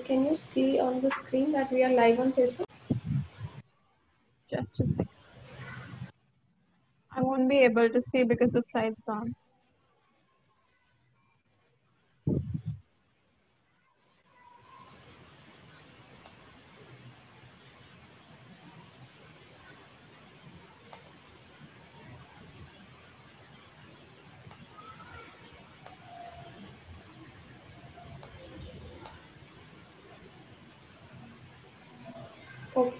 can you see on the screen that we are live on Facebook? Just a second. I won't be able to see because the slide's on. Okay.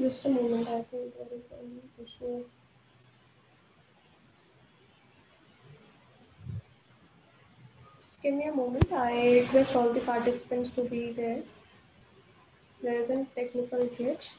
Just a moment, I think there is an issue. Just give me a moment. I request all the participants to be there. There is a technical glitch.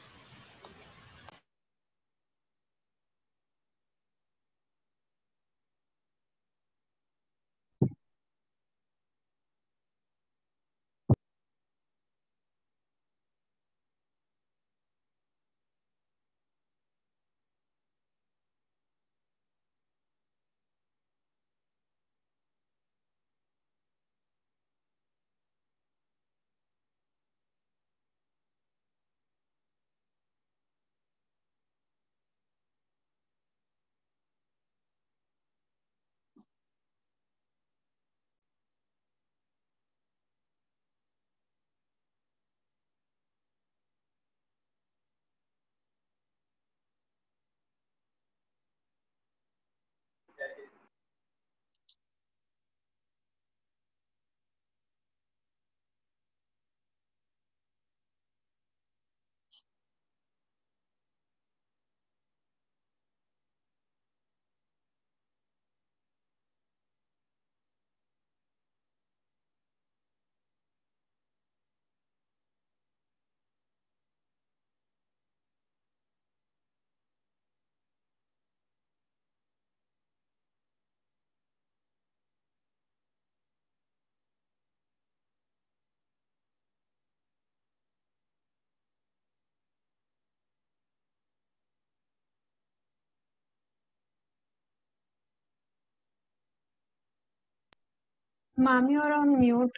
Ma'am, you're on mute.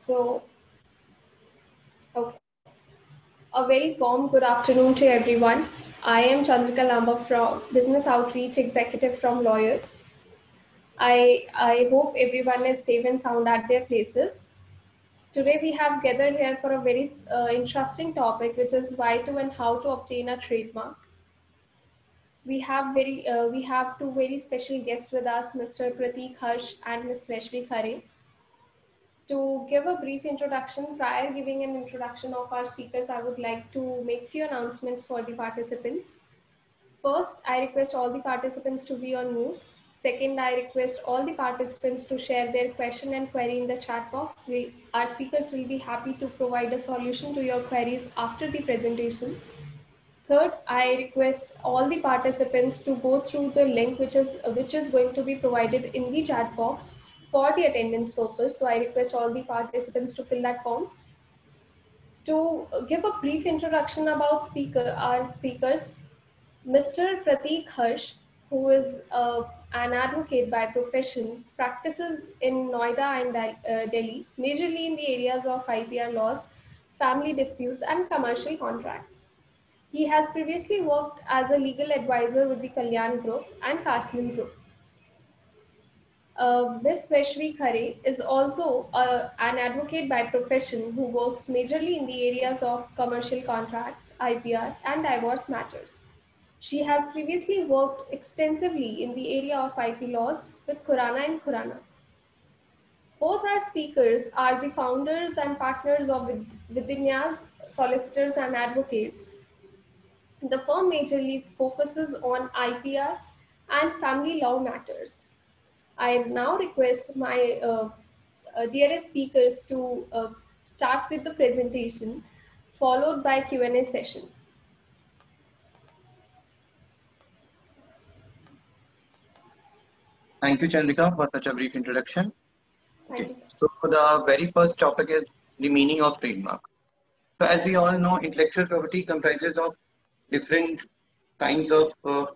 So, okay. A very warm good afternoon to everyone. I am Chandrika Lamba from Business Outreach Executive from Lawyer. I hope everyone is safe and sound at their places. Today we have gathered here for a very interesting topic, which is why to and how to obtain a trademark. We have two very special guests with us, Mr. Prateek Harsh and Ms. Vaishvi Khare. To give a brief introduction, prior giving an introduction of our speakers, I would like to make few announcements for the participants. First, I request all the participants to be on mute. Second, I request all the participants to share their question and query in the chat box. Our speakers will be happy to provide a solution to your queries after the presentation. Third, I request all the participants to go through the link which is going to be provided in the chat box for the attendance purpose. So I request all the participants to fill that form. To give a brief introduction about our speakers, Mr. Prateek Harsh, who is an advocate by profession, practices in Noida and Delhi, majorly in the areas of IPR laws, family disputes, and commercial contracts. He has previously worked as a legal advisor with the Kalyan Group and Castlin Group. Ms. Vaishvi Khare is also an advocate by profession who works majorly in the areas of commercial contracts, IPR, and divorce matters. She has previously worked extensively in the area of IP laws with Khurana and Khurana. Both our speakers are the founders and partners of Vidinyas Solicitors and Advocates. The firm majorly focuses on IPR and family law matters. I now request my dearest speakers to start with the presentation, followed by Q&A session. Thank you, Chandrika, for such a brief introduction. Thank you, sir. So the very first topic is the meaning of trademark. So as we all know, intellectual property comprises of different kinds of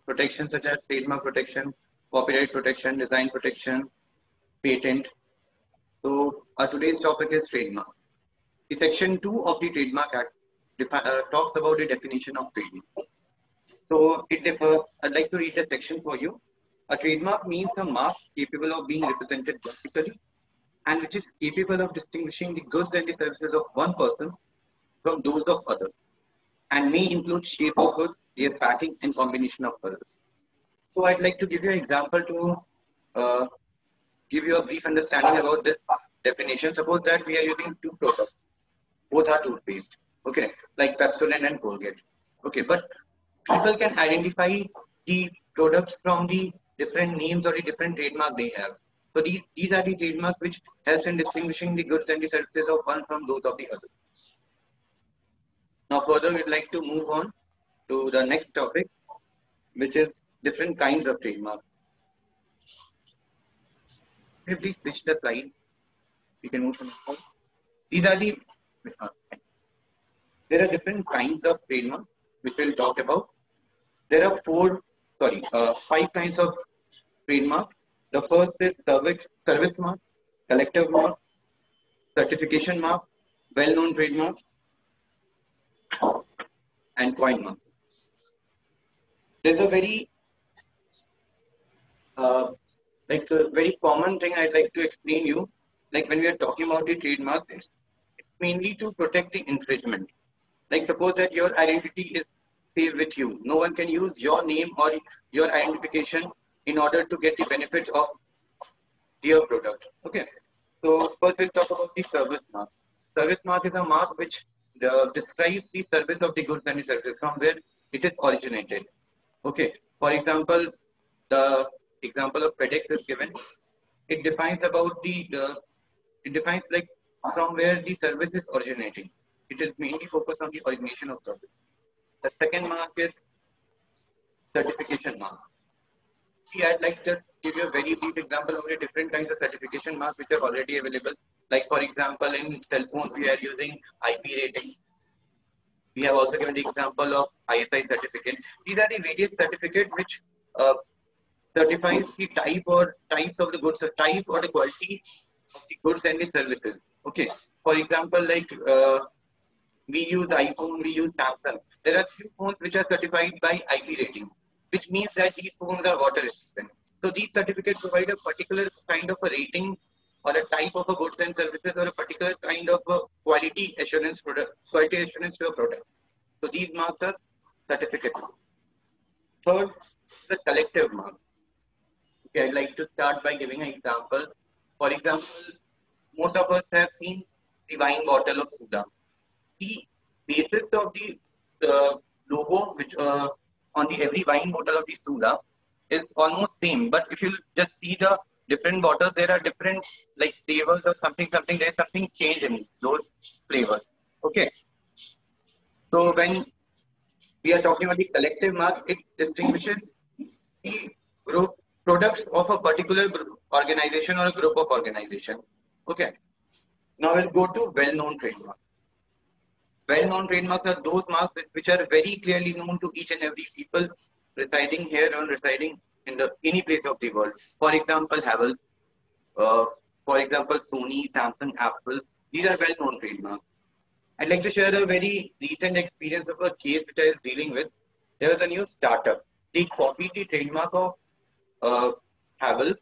protection such as trademark protection, copyright protection, design protection, patent. So our today's topic is trademark. The section 2 of the Trademark Act talks about the definition of trademark. So I'd like to read the section for you. A trademark means a mark capable of being represented graphically and which is capable of distinguishing the goods and the services of one person from those of others, and may include shape of goods, their packing, and combination of colors. So I'd like to give you an example to give you a brief understanding about this definition. Suppose that we are using two products, both are toothpaste, okay, like Pepsodent and Colgate, okay, but people can identify the products from the different names or the different trademark they have. So these are the trademarks which helps in distinguishing the goods and the services of one from those of the other. Now further, we'd like to move on to the next topic, which is different kinds of trademark. If we switch the slides, we can move on. These are the there are different kinds of trademark which we'll talk about. There are 5 kinds of trademarks. The first is service mark, collective mark, certification mark, well-known trademark, and coin marks. There's a very very common thing I'd like to explain you. Like when we are talking about the trademarks, it's mainly to protect the infringement. Like suppose that your identity is saved with you. No one can use your name or your identification in order to get the benefit of your product. Okay. So first we'll talk about the service mark. Service mark is a mark which describes the service of the goods and the services from where it is originated. Okay. For example, the example of FedEx is given. It defines about it defines like from where the service is originating. It is mainly focused on the origination of service. The second mark is certification mark. See, I'd like to just give you a very brief example of the different kinds of certification marks which are already available. Like for example, in cell phones, we are using IP rating. We have also given the example of ISI certificate. These are the various certificates which certifies the type or types of the goods, the type or the quality of the goods and the services. Okay. For example, like we use iPhone, we use Samsung. There are few phones which are certified by IP rating, which means that these phones are water resistant. So these certificates provide a particular kind of a rating or a type of a goods and services or a particular kind of a quality assurance to a product. So these marks are certificate marks. Third, the collective mark. Okay, I'd like to start by giving an example. For example, most of us have seen the wine bottle of soda. The basis of the logo which on the every wine bottle of the soda is almost same, but if you just see the different bottles, there are different like flavors or something, there's something change in those flavors. Okay, so when we are talking about the collective mark, it distinguishes the group products of a particular organization or a group of organization. Okay, now we'll go to well-known trademarks. Well-known trademarks are those marks which are very clearly known to each and every people residing here or residing in any place of the world. For example, Havells, for example, Sony, Samsung, Apple. These are well-known trademarks. I'd like to share a very recent experience of a case which I was dealing with. There was a new startup. They copied the trademark of Havells.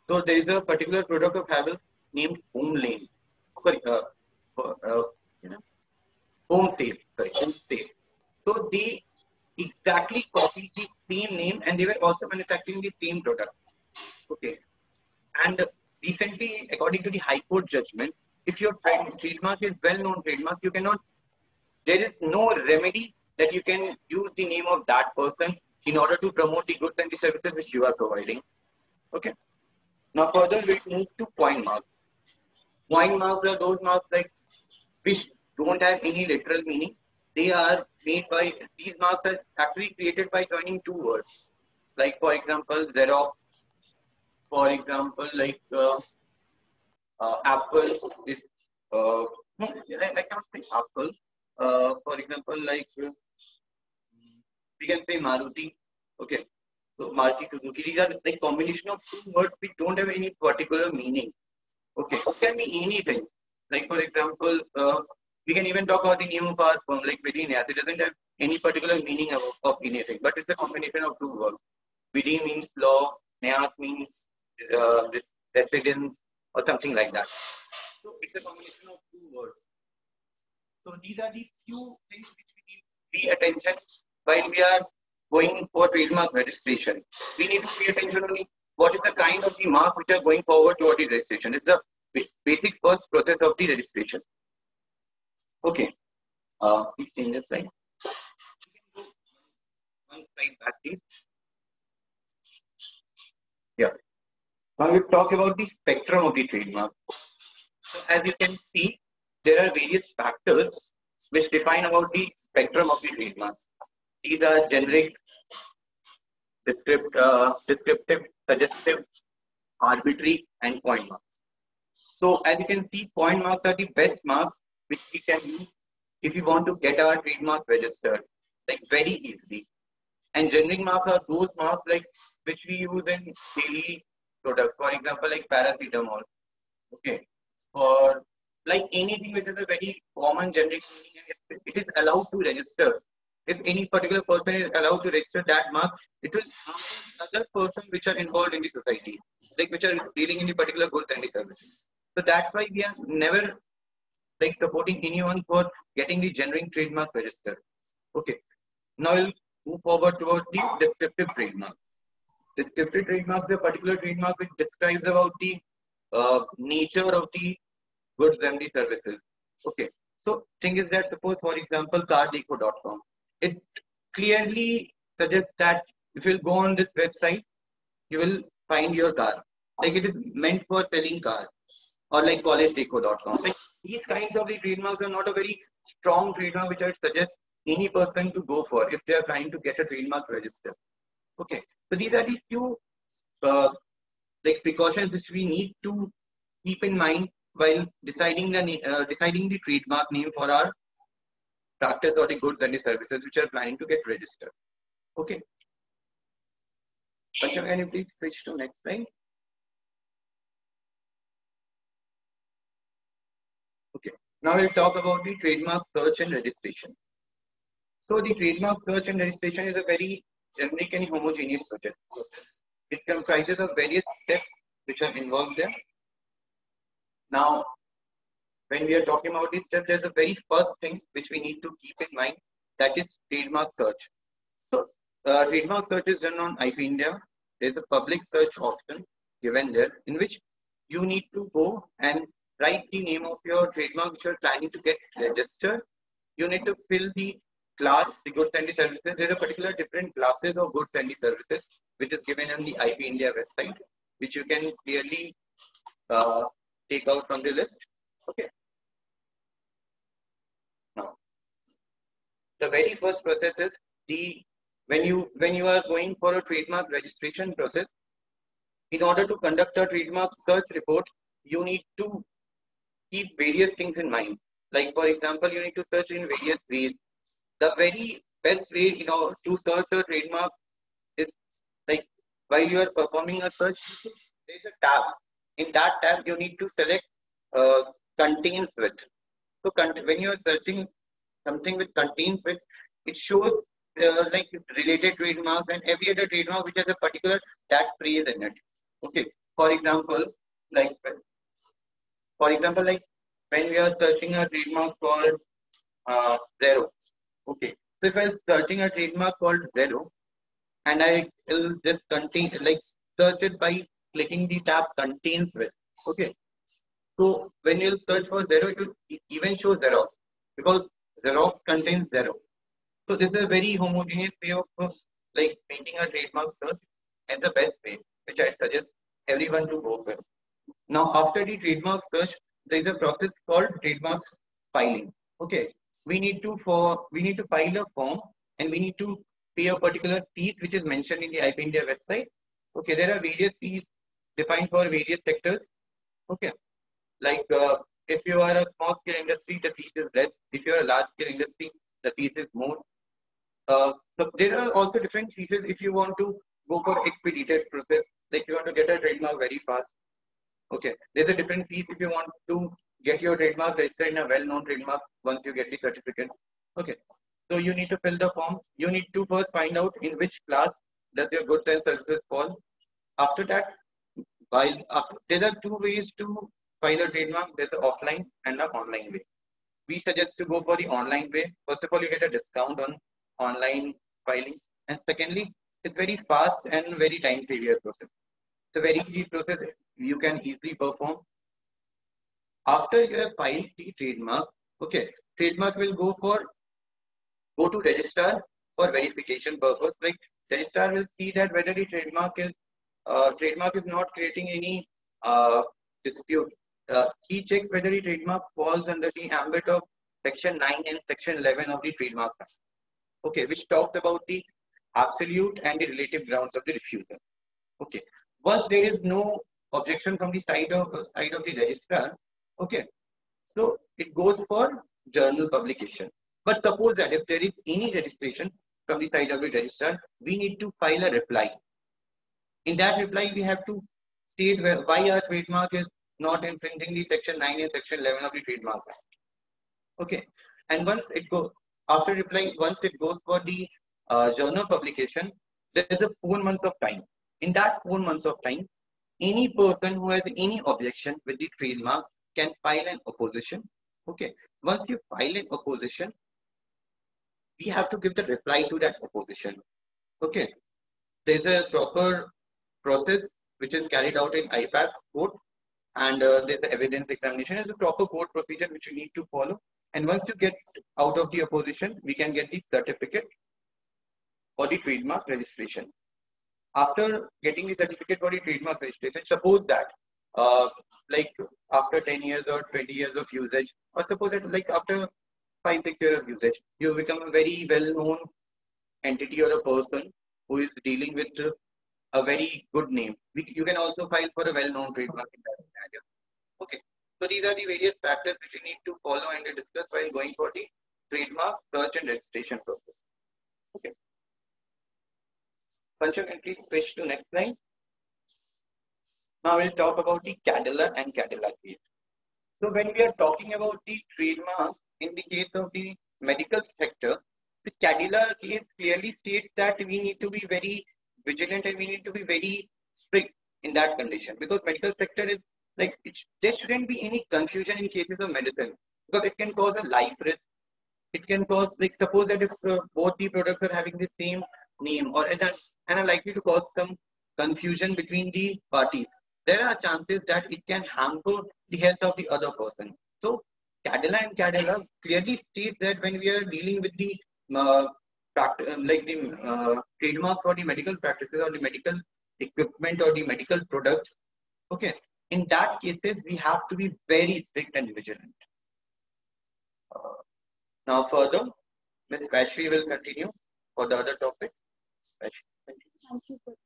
So there is a particular product of Havells named Home Lane. Sorry, Home Safe. Sorry, Home Safe. So they exactly copied the same name and they were also manufacturing the same product. Okay. And recently, according to the High Court judgment, if your trademark is well-known trademark, you cannot, there is no remedy that you can use the name of that person in order to promote the goods and the services which you are providing. Okay. Now further, we'll move to coin marks. Coin marks are those marks like which don't have any literal meaning. They are made by, these marks are actually created by joining two words. Like for example, Xerox. For example, like Apple is No, I cannot say Apple. For example, like we can say Maruti. Okay. So Maruti Suzuki, these are like combination of two words which don't have any particular meaning. Okay. It can be anything. Like for example, we can even talk about the name of our firm, like Vidinias. It doesn't have any particular meaning of anything, but it's a combination of two words. Vidi means law, Nyas means this residence or something like that. So it's a combination of two words. So these are the few things which we need to pay attention while we are going for trademark registration. We need to pay attention only what is the kind of the mark which are going forward toward the registration. It's the basic first process of the registration. Okay. Please change the slide. One slide back, please. Yeah. Now we talk about the spectrum of the trademark. So as you can see, there are various factors which define about the spectrum of the trademarks. These are generic, descriptive, suggestive, arbitrary, and point marks. So as you can see, point marks are the best marks which we can use if we want to get our trademark registered, like very easily. And generic marks are those marks like which we use in daily products. For example, like paracetamol. Okay. Or like anything which is a very common generic meaning, it is allowed to register. If any particular person is allowed to register that mark, it will harm other persons which are involved in the society, like which are dealing in the particular goods and the services. So that's why we are never like supporting anyone for getting the generic trademark registered. Okay. Now we'll move forward towards the descriptive trademark. Descriptive trademark is a particular trademark which describes about the nature of the goods and the services. Okay. So thing is that suppose for example cardeco.com, it clearly suggests that if you go on this website, you will find your car. Like it is meant for selling cars. Or like collegedeco.com. Like these kinds of the trademarks are not a very strong trademark which I would suggest any person to go for if they are trying to get a trademark register. Okay. So these are the few like precautions which we need to keep in mind while deciding the trademark name for our practice or the goods and the services which are planning to get registered. Okay. Pankaj, can you please switch to next slide? Okay. Now we'll talk about the trademark search and registration. So the trademark search and registration is a very generic and homogeneous process. It comprises of various steps which are involved there. Now, when we are talking about these steps, there's a very first thing which we need to keep in mind, that is trademark search. So, trademark search is done on IP India. There's a public search option given there in which you need to go and write the name of your trademark which you're planning to get registered. You need to fill the class, the goods and the services. There's a particular different classes of goods and the services which is given on the IP India website, which you can clearly take out from the list. Okay. Now, the very first process is when you are going for a trademark registration process. In order to conduct a trademark search report, you need to keep various things in mind. Like for example, you need to search in various ways. The very best way to search a trademark is like while you are performing a search, there is a tab. In that tab, you need to select contains with. So when you are searching something which contains with, it shows like related trademarks and every other trademark which has a particular tag phrase in it. Okay. For example, like when we are searching a trademark called Zero. Okay. So if I'm searching a trademark called Zero, and I will just search it by clicking the tab contains with. Okay. So when you search for Zero, it will even show Xerox because Xerox contains Zero. So this is a very homogeneous way of like making a trademark search, and the best way, which I suggest everyone to go with. Now, after the trademark search, there is a process called trademark filing. Okay, we need to file a form, and we need to pay a particular fees which is mentioned in the IP India website. Okay, there are various fees defined for various sectors. Okay, like If you are a small scale industry, the fees is less. If you are a large scale industry, the fees is more. So there are also different fees if you want to go for expedited process, like you want to get a trademark very fast. Okay, there's a different fees if you want to get your trademark registered in a well-known trademark once you get the certificate. Okay, so you need to fill the form. You need to first find out in which class does your goods and services fall. After that, there are two ways to file a trademark. There's an offline and an online way. We suggest to go for the online way. First of all, you get a discount on online filing, and secondly, it's very fast and very time-saver process. It's a very easy process. You can easily perform. After you have filed the trademark, okay, trademark will go to registrar for verification purpose. Like registrar will see that whether the trademark is not creating any dispute. He checks whether the trademark falls under the ambit of section 9 and section 11 of the Trademark Act. Okay, which talks about the absolute and the relative grounds of the refusal. Okay, once there is no objection from the side of the registrar, okay, so it goes for journal publication. But suppose that if there is any registration from the side of the registrar, we need to file a reply. In that reply, we have to state why our trademark is not infringing the section 9 and section 11 of the Trademark Act. Okay, and once it goes after reply, once it goes for the journal publication, there is a 4 months of time. In that 4 months of time, any person who has any objection with the trademark can file an opposition. Okay, once you file an opposition, we have to give the reply to that opposition. Okay, there's a proper process which is carried out in IPAC court, and there's an evidence examination. There's a proper court procedure which you need to follow. And once you get out of the opposition, we can get the certificate for the trademark registration. After getting the certificate for the trademark registration, suppose that like after 10 years or 20 years of usage, or suppose that like after 5-6 years of usage, you become a very well-known entity or a person who is dealing with a very good name. You can also file for a well-known trademark in that scenario. Okay, so these are the various factors which you need to follow and discuss while going for the trademark search and registration process. Okay. Pancha, can please switch to next slide. Now we'll talk about the Cadila and Cadila case. So when we are talking about the trademark in the case of the medical sector, the Cadila case clearly states that we need to be very vigilant and we need to be very strict in that condition, because medical sector is like there shouldn't be any confusion in cases of medicine, because it can cause a life risk. It can cause, like suppose that if both the products are having the same name or and are likely to cause some confusion between the parties, there are chances that it can hamper the health of the other person. So Cadila and Cadila clearly states that when we are dealing with the trademarks for the medical practices or the medical equipment or the medical products, okay, in that cases we have to be very strict and vigilant. Now further, Ms. Vaishvi will continue for the other topics. Thank you, Pratik.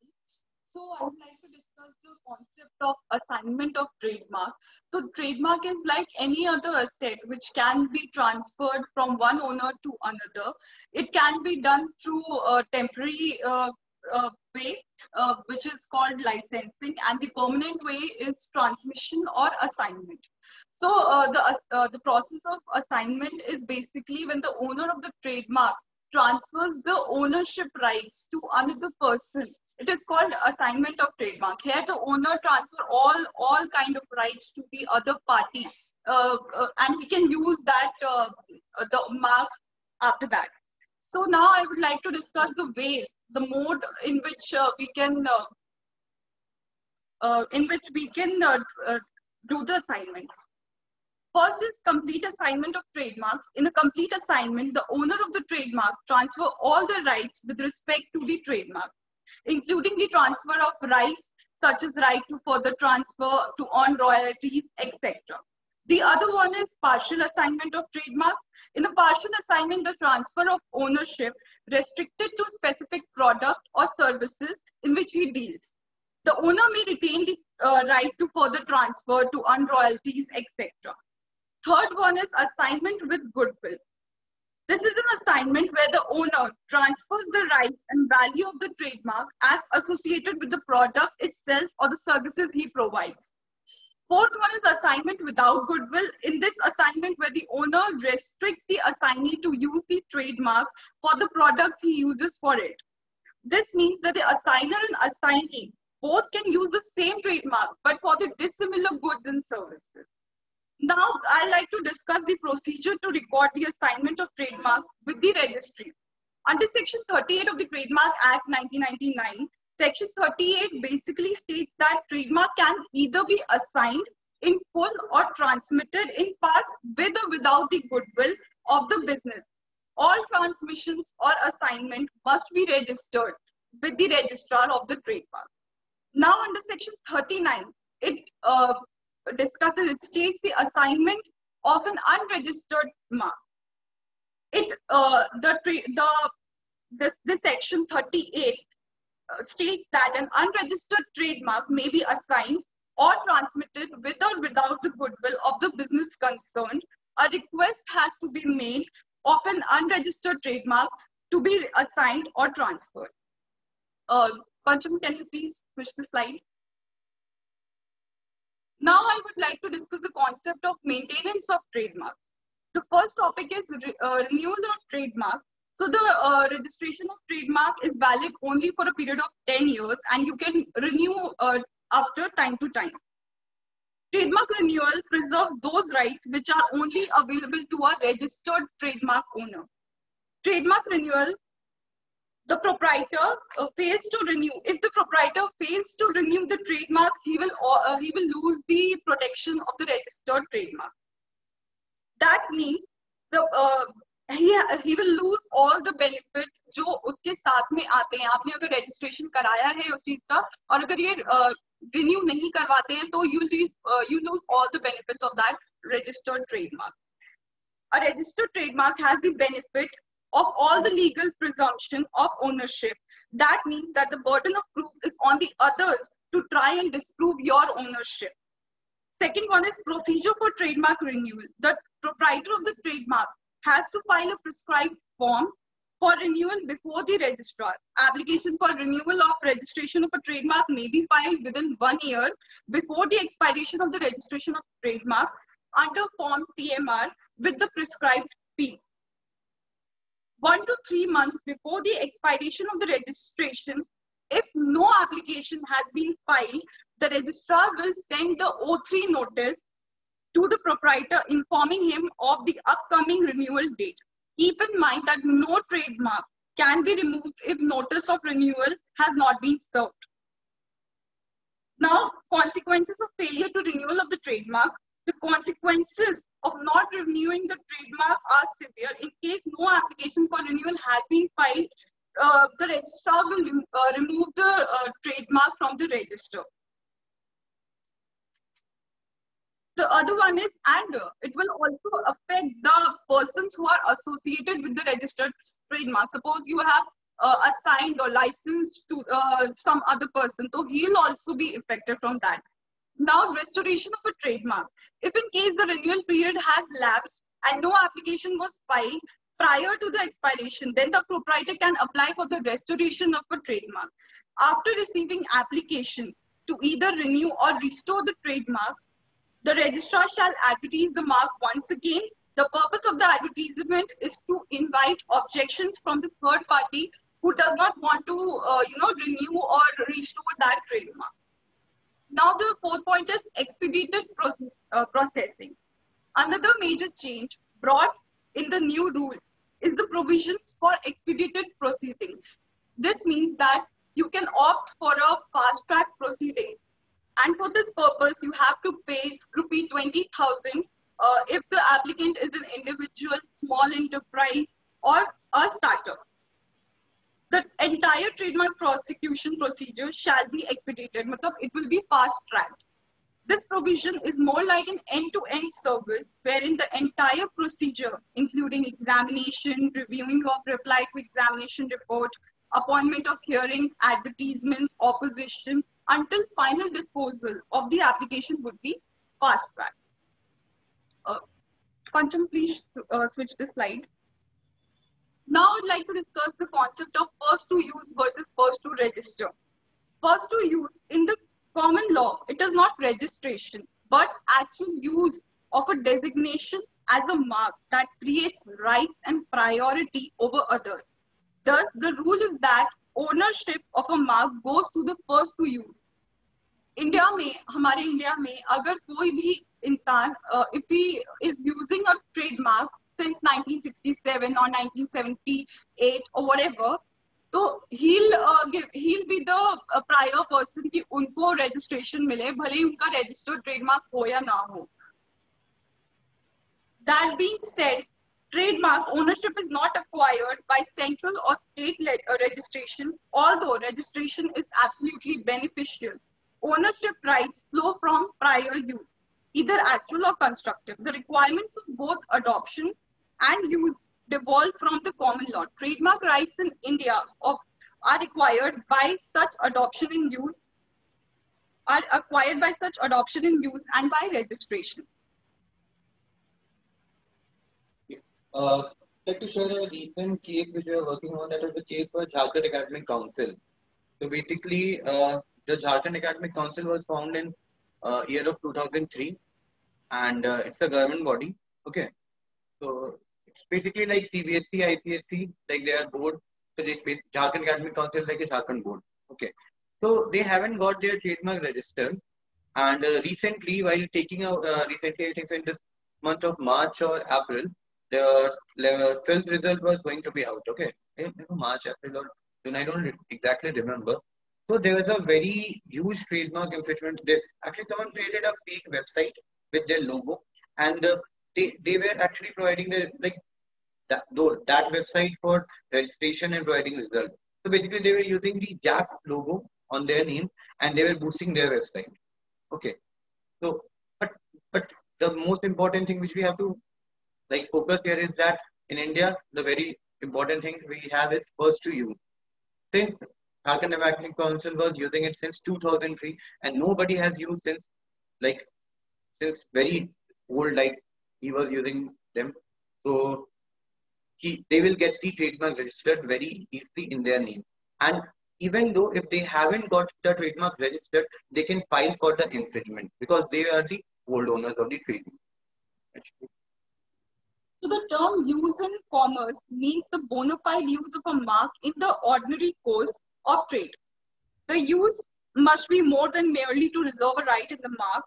So I would like to discuss the concept of assignment of trademark. So trademark is like any other asset which can be transferred from one owner to another. It can be done through a temporary way, which is called licensing, and the permanent way is transmission or assignment. So the process of assignment is basically when the owner of the trademark transfers the ownership rights to another person. It is called assignment of trademark. Here the owner transfer all kind of rights to the other party, and we can use that the mark after that. So now I would like to discuss the ways, the mode in which we can do the assignments. First is complete assignment of trademarks. In a complete assignment, the owner of the trademark transfer all the rights with respect to the trademark, including the transfer of rights such as right to further transfer, to earn royalties, etc. The other one is partial assignment of trademark. In a partial assignment, the transfer of ownership restricted to specific product or services in which he deals. The owner may retain the right to further transfer, to earn royalties, etc. Third one is assignment with goodwill. This is an assignment where the owner transfers the rights and value of the trademark as associated with the product itself or the services he provides. Fourth one is assignment without goodwill. In this assignment, where the owner restricts the assignee to use the trademark for the products he uses for it. This means that the assigner and assignee both can use the same trademark, but for the dissimilar goods and services. Now, I'd like to discuss the procedure to record the assignment of trademark with the registry. Under Section 38 of the Trademark Act 1999, Section 38 basically states that trademark can either be assigned in full or transmitted in part with or without the goodwill of the business. All transmissions or assignment must be registered with the registrar of the trademark. Now, under Section 39, it states the assignment of an unregistered mark. This Section 38 states that an unregistered trademark may be assigned or transmitted with or without the goodwill of the business concerned. A request has to be made of an unregistered trademark to be assigned or transferred. Pancham, can you please switch the slide? Now I would like to discuss the concept of maintenance of trademark. The first topic is renewal of trademark. So the registration of trademark is valid only for a period of 10 years and you can renew after time to time. Trademark renewal preserves those rights which are only available to a registered trademark owner. Trademark renewal, the proprietor fails to renew. If the proprietor fails to renew the trademark, he will lose the protection of the registered trademark. That means he will lose all the benefit जो उसके साथ में आते हैं. आपने अगर registration कराया है उस चीज का और अगर ये renew नहीं करवाते हैं तो you lose all the benefits of that registered trademark. A registered trademark has the benefit of all the legal presumption of ownership. That means that the burden of proof is on the others to try and disprove your ownership. Second one is procedure for trademark renewal. The proprietor of the trademark has to file a prescribed form for renewal before the registrar. Application for renewal of registration of a trademark may be filed within 1 year before the expiration of the registration of trademark under form TMR with the prescribed fee. 1 to 3 months before the expiration of the registration, if no application has been filed, the registrar will send the O3 notice to the proprietor informing him of the upcoming renewal date. Keep in mind that no trademark can be removed if notice of renewal has not been served. Now, consequences of failure to renewal of the trademark. The consequences of not renewing the trademark are severe. In case no application for renewal has been filed, the registrar will remove the trademark from the register. The other one is, and it will also affect the persons who are associated with the registered trademark. Suppose you have assigned or licensed to some other person, so he'll also be affected from that. Now, restoration of a trademark. If in case the renewal period has lapsed and no application was filed prior to the expiration, then the proprietor can apply for the restoration of a trademark. After receiving applications to either renew or restore the trademark, the registrar shall advertise the mark once again. The purpose of the advertisement is to invite objections from the third party who does not want to renew or restore that trademark. Now the fourth point is expedited processing. Another major change brought in the new rules is the provisions for expedited proceedings. This means that you can opt for a fast track proceedings. And for this purpose, you have to pay ₹20,000 if the applicant is an individual, small enterprise, or a startup. The entire trademark prosecution procedure shall be expedited. It will be fast-tracked. This provision is more like an end-to-end service wherein the entire procedure, including examination, reviewing of reply to examination report, appointment of hearings, advertisements, opposition, until final disposal of the application would be fast-tracked. Kanchan, please switch the slide. Now I'd like to discuss the concept of first to use versus first to register. First to use in the common law, it is not registration, but actual use of a designation as a mark that creates rights and priority over others. Thus, the rule is that ownership of a mark goes to the first to use. India में हमारे India में अगर कोई भी इंसान if he is using a trademark since 1967 or 1978 or whatever, तो he'll be the prior person कि उनको registration मिले भले ही उनका registered trademark हो या ना हो. That being said, trademark ownership is not acquired by central or state registration, although registration is absolutely beneficial. Ownership rights flow from prior use, either actual or constructive. The requirements of both adoption and use devolve from the common law. Trademark rights in India are acquired by such adoption and use, and by registration. I'd like to share a recent case which we are working on. That was the case for Jharkhand Academic Council. So basically, the Jharkhand Academic Council was formed in year of 2003, and it's a government body. Okay, so it's basically like CBSE, ICSE, like they are board. So Jharkhand Academic Council is like a Jharkhand board. Okay, so they haven't got their trademark registered, and recently, while taking out recently, I think so in this month of March or April, the 12th result was going to be out. Okay, March, April, or June, I don't exactly remember. So there was a very huge trademark infringement. Actually, someone created a fake website with their logo, and they were actually providing that website for registration and providing results. So basically, they were using the Jack's logo on their name, and they were boosting their website. Okay, so but the most important thing which we have to focus here is that in India, the very important thing we have is first to use. Since Jharkhand Academic Council was using it since 2003, and nobody has used since very old, like he was using them. So they will get the trademark registered very easily in their name. And even though if they haven't got the trademark registered, they can file for the infringement because they are the old owners of the trademark. So the term use in commerce means the bona fide use of a mark in the ordinary course of trade. The use must be more than merely to reserve a right in the mark.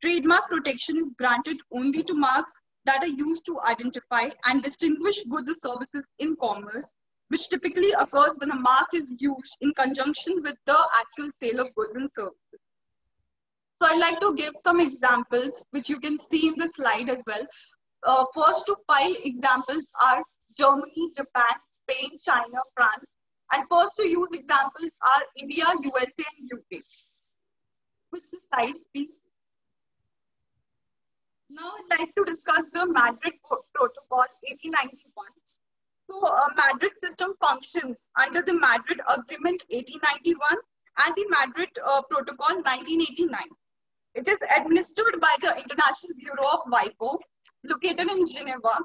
Trademark protection is granted only to marks that are used to identify and distinguish goods or services in commerce, which typically occurs when a mark is used in conjunction with the actual sale of goods and services. So I'd like to give some examples, which you can see in the slide as well. First to file examples are Germany, Japan, Spain, China, France. And first to use examples are India, USA, and UK. Switch the slide, please. Now I'd like to discuss the Madrid Protocol 1891. So Madrid system functions under the Madrid Agreement 1891 and the Madrid Protocol 1989. It is administered by the International Bureau of WIPO, located in Geneva,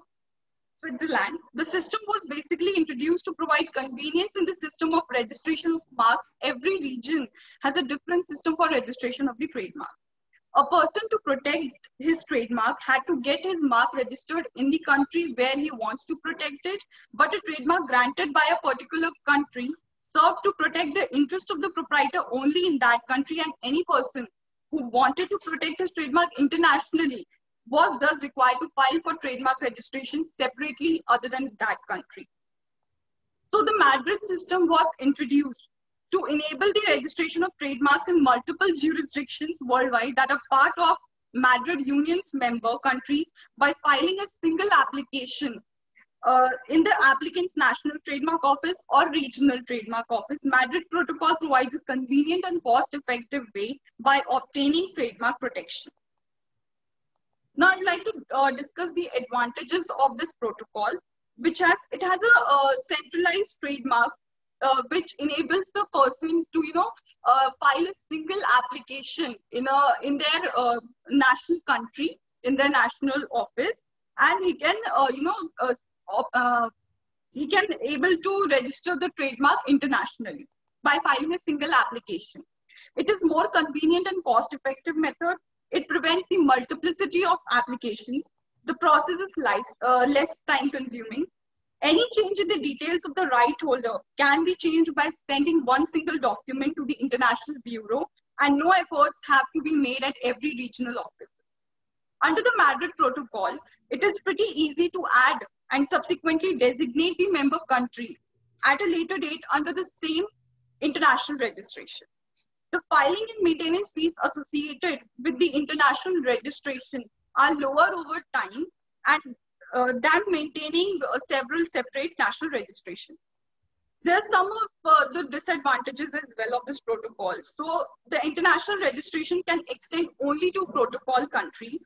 Switzerland. The system was basically introduced to provide convenience in the system of registration of marks. Every region has a different system for registration of the trademark. A person to protect his trademark had to get his mark registered in the country where he wants to protect it, but a trademark granted by a particular country served to protect the interest of the proprietor only in that country, and any person who wanted to protect his trademark internationally was thus required to file for trademark registration separately other than that country. So the Madrid system was introduced to enable the registration of trademarks in multiple jurisdictions worldwide that are part of Madrid Union's member countries by filing a single application in the applicant's national trademark office or regional trademark office. Madrid Protocol provides a convenient and cost-effective way by obtaining trademark protection. Now, I'd like to discuss the advantages of this protocol, which has a centralized trademark, which enables the person to file a single application in their national country, in their national office, and he can, he can able to register the trademark internationally by filing a single application. It is more convenient and cost-effective method. It prevents the multiplicity of applications. The process is less time-consuming. Any change in the details of the right holder can be changed by sending one single document to the International Bureau, and no efforts have to be made at every regional office. Under the Madrid Protocol, it is pretty easy to add and subsequently designate the member country at a later date under the same international registration. The filing and maintenance fees associated with the international registration are lower over time and than maintaining several separate national registrations. There are some of the disadvantages as well of this protocol. So the international registration can extend only to protocol countries.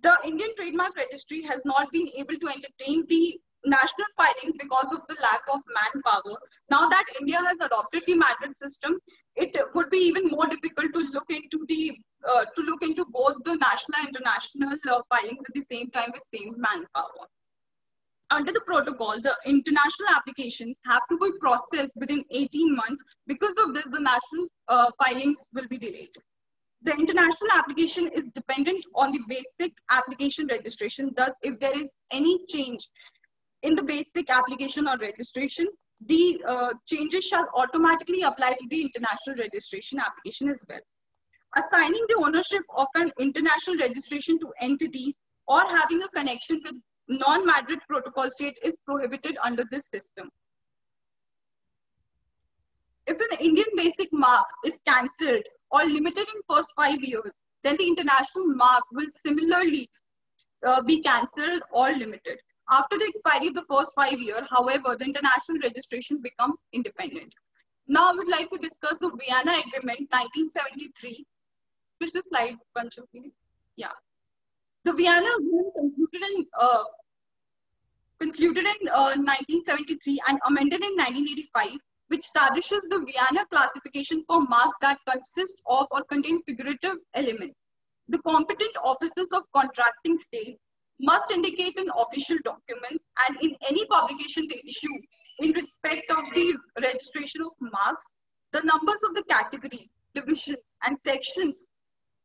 The Indian Trademark Registry has not been able to entertain the national filings because of the lack of manpower. Now that India has adopted the Madrid system, it would be even more difficult to look into both the national and international filings at the same time with same manpower. Under the protocol, the international applications have to be processed within 18 months. Because of this, the national filings will be delayed. The international application is dependent on the basic application registration. Thus, if there is any change in the basic application or registration, the changes shall automatically apply to the international registration application as well. Assigning the ownership of an international registration to entities or having a connection with non-Madrid protocol state is prohibited under this system. If an Indian basic mark is cancelled or limited in first 5 years, then the international mark will similarly be cancelled or limited. After the expiry of the first 5 years, however, the international registration becomes independent. Now I would like to discuss the Vienna Agreement 1973. Switch the slide, Pancho, please. Yeah. The Vienna Agreement concluded in 1973 and amended in 1985, which establishes the Vienna classification for marks that consist of or contain figurative elements. The competent officers of contracting states must indicate in official documents and in any publication they issue in respect of the registration of marks, the numbers of the categories, divisions, and sections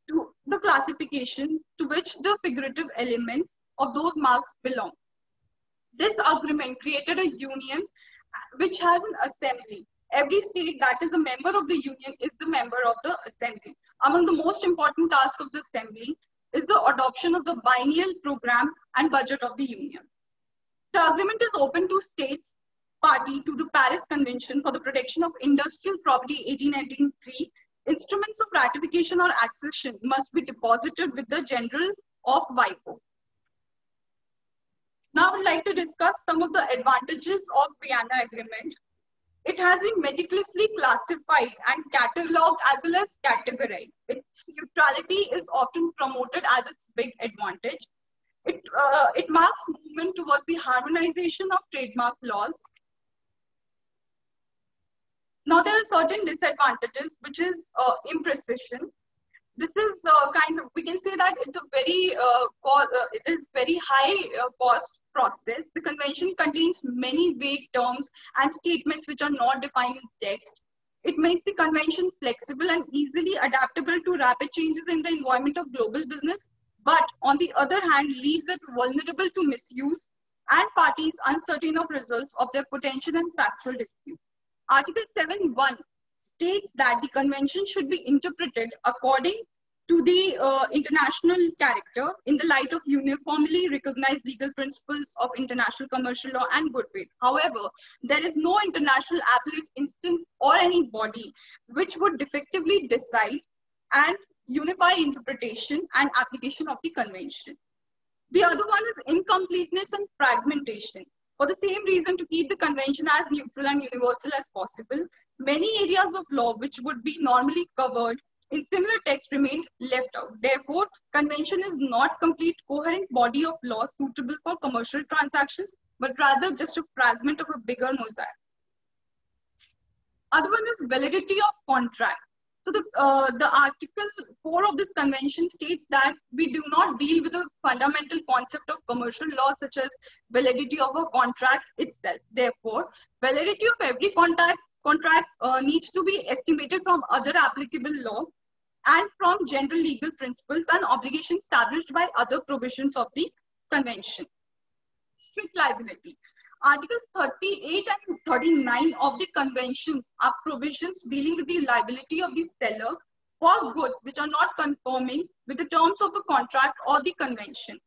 to the classification to which the figurative elements of those marks belong. This agreement created a union which has an assembly. Every state that is a member of the union is the member of the assembly. Among the most important tasks of the assembly is the adoption of the biennial program and budget of the union. The agreement is open to states party to the Paris Convention for the Protection of Industrial Property 1893. Instruments of ratification or accession must be deposited with the General of WIPO. Now I would like to discuss some of the advantages of Vienna Agreement. It has been meticulously classified and catalogued as well as categorized. Its neutrality is often promoted as its big advantage. It marks movement towards the harmonization of trademark laws. Now there are certain disadvantages, which is imprecision. This is we can say that it's a very, it is very high cost process. The convention contains many vague terms and statements which are not defined in text. It makes the convention flexible and easily adaptable to rapid changes in the environment of global business, but on the other hand, leaves it vulnerable to misuse and parties uncertain of results of their potential and factual dispute. Article 7.1 states that the convention should be interpreted according to the international character in the light of uniformly recognized legal principles of international commercial law and good faith. However, there is no international appellate instance or any body which would effectively decide and unify interpretation and application of the convention. The other one is incompleteness and fragmentation. For the same reason, to keep the convention as neutral and universal as possible, many areas of law which would be normally covered in similar text remained left out. Therefore, convention is not complete coherent body of law suitable for commercial transactions, but rather just a fragment of a bigger mosaic. Other one is validity of contract. So the Article 4 of this convention states that we do not deal with the fundamental concept of commercial law such as validity of a contract itself. Therefore, validity of every contract needs to be estimated from other applicable law and from general legal principles and obligations established by other provisions of the convention. Strict liability. Articles 38 and 39 of the conventions are provisions dealing with the liability of the seller for goods which are not conforming with the terms of the contract or the convention.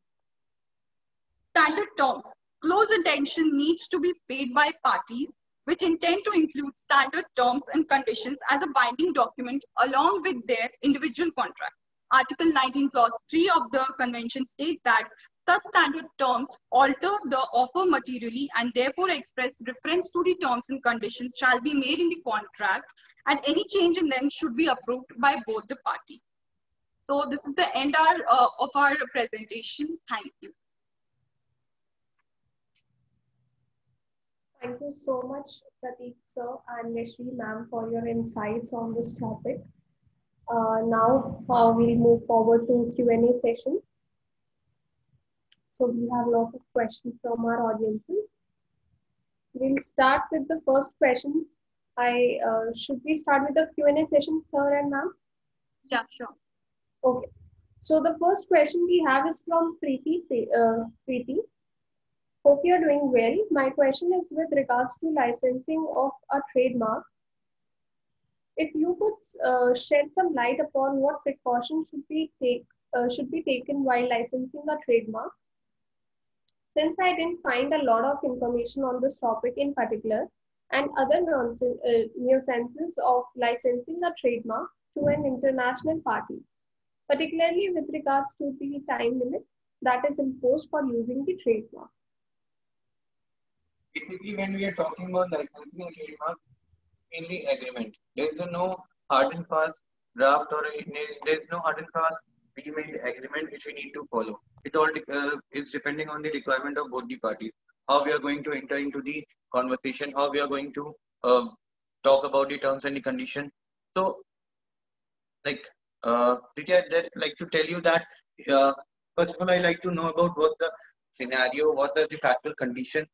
Standard terms. Close attention needs to be paid by parties which intend to include standard terms and conditions as a binding document along with their individual contract. Article 19 clause 3 of the convention states that such standard terms alter the offer materially and therefore express reference to the terms and conditions shall be made in the contract, and any change in them should be approved by both the parties. So this is the end of our presentation. Thank you. Thank you so much, Prateek sir and Rashmi ma'am, for your insights on this topic. Now we'll move forward to Q&A session. So we have a lot of questions from our audiences. We'll start with the first question. Should we start with the Q&A session, sir and ma'am? Yeah, sure. Okay. So the first question we have is from Preeti. Preeti. Hope you're doing well. My question is with regards to licensing of a trademark. If you could shed some light upon what precautions should be taken while licensing a trademark. Since I didn't find a lot of information on this topic in particular and other nuances of licensing a trademark to an international party, particularly with regards to the time limit that is imposed for using the trademark. Basically, when we are talking about licensing a trademark, mainly agreement. There is no hard and fast draft or there is no hard and fast pre-made agreement which we need to follow. It all is depending on the requirement of both the parties. How we are going to enter into the conversation, how we are going to talk about the terms and the condition. So, like, I'd just like to tell you that first of all, I like to know about what's the scenario, what are the factual condition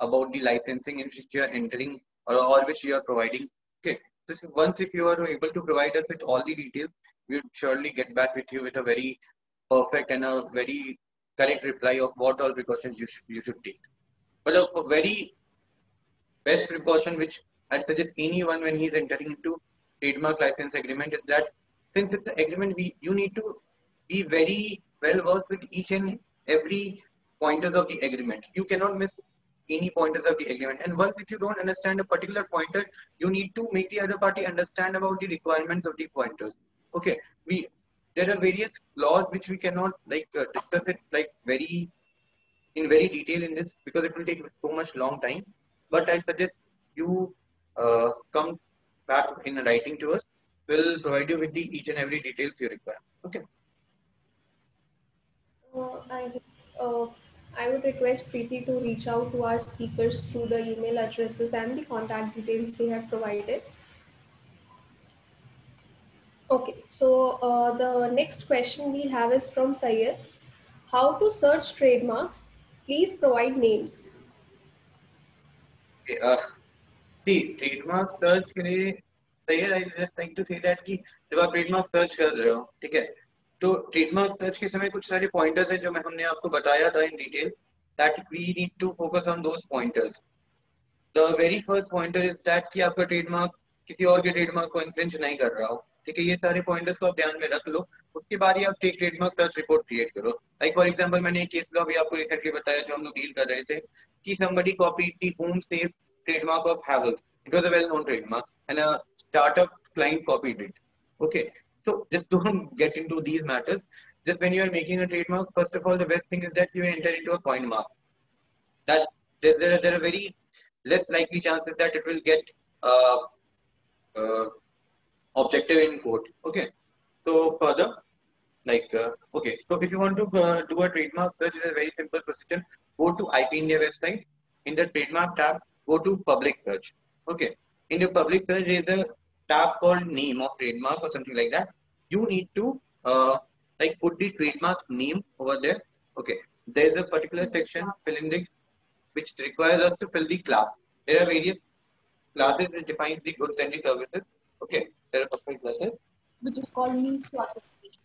about the licensing in which you are entering or which you are providing. Okay, so once if you are able to provide us with all the details, we would surely get back with you with a very perfect and a very correct reply of what all precautions you should take. But a very best precaution which I'd suggest anyone when he's entering into trademark license agreement is that since it's an agreement, you need to be very well versed with each and every pointers of the agreement. You cannot miss any pointers of the agreement. And once if you don't understand a particular pointer, you need to make the other party understand about the requirements of the pointers. Okay, there are various laws which we cannot discuss it in very detail in this because it will take so much long time. But I suggest you come back in writing to us. We'll provide you with each and every details you require. Okay. I would request Preeti to reach out to our speakers through the email addresses and the contact details they have provided. Okay, so the next question we have is from Syed. How to search trademarks? Please provide names. Okay, see, trademark search के लिए Syed, I just like to say that कि जब आप trademark search कर रहे हो, ठीक है? तो trademark search के समय कुछ सारे pointers हैं जो हमने आपको बताया था in detail that we need to focus on those pointers. The very first pointer is that कि आपका trademark किसी और के trademark को infringe नहीं कर रहा हो, ठीक है? ये सारे pointers को आप ध्यान में रख लो. उसके बाद ही आप trademark search report create करो. Like for example, मैंने एक case law भी आपको recently बताया जो हम लोग deal कर रहे थे कि somebody copied the home safe trademark of Havells. It was a well-known trademark, and a startup client copied it. Okay, so just don't get into these matters. Just when you are making a trademark, first of all, the best thing is that you enter into a coin mark. That's there are very less likely chances that it will get objective in court. Okay, so further, okay, so if you want to do a trademark search, it's a very simple procedure. Go to IP India website. In the trademark tab, go to public search. Okay, in the public search, there is a tab called name of trademark or something like that, you need to like put the trademark name over there. Okay, there's a particular section fill in the which requires us to fill the class. There are various classes which defines the goods and the services. Okay, there are couple classes. which is called niche classification.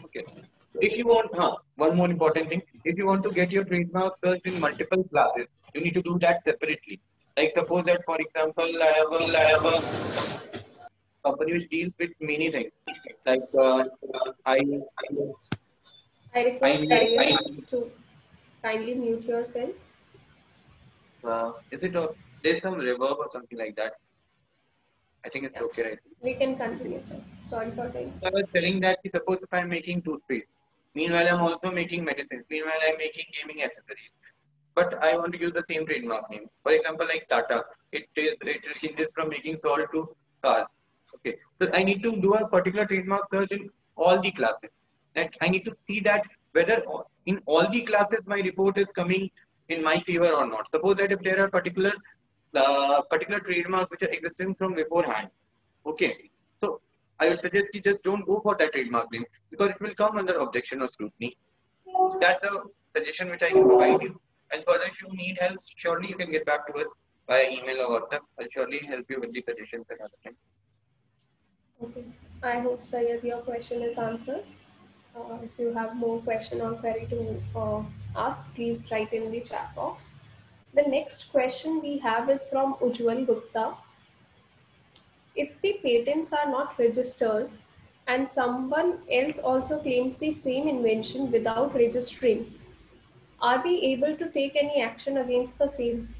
Okay, if you want, one more important thing, if you want to get your trademark searched in multiple classes, you need to do that separately. Like suppose that, for example, I have a company which deals with many things. Like I I request need, Syed to kindly mute yourself. is it a, there's some reverb or something like that. I think it's Yeah, okay, right? we can continue, sir. Sorry for the I was telling that suppose if I'm making toothpaste, meanwhile I'm also making medicines, meanwhile I'm making gaming accessories. But I want to use the same trademark name. For example, like Tata, it ranges from making salt to cars. Okay, so I need to do a particular trademark search in all the classes. That I need to see that whether in all the classes my report is coming in my favor or not. Suppose that if there are particular trademarks which are existing from beforehand. Okay, so I would suggest you just don't go for that trademark name because it will come under objection or scrutiny. That's a suggestion which I can provide you. And further, if you need help, surely you can get back to us via email or WhatsApp. I'll surely help you with the suggestions and other things. Okay. I hope, Syed, your question is answered. If you have more question or query to ask, please write in the chat box. The next question we have is from Ujjwal Gupta. If the patents are not registered and someone else also claims the same invention without registering, are we able to take any action against the same?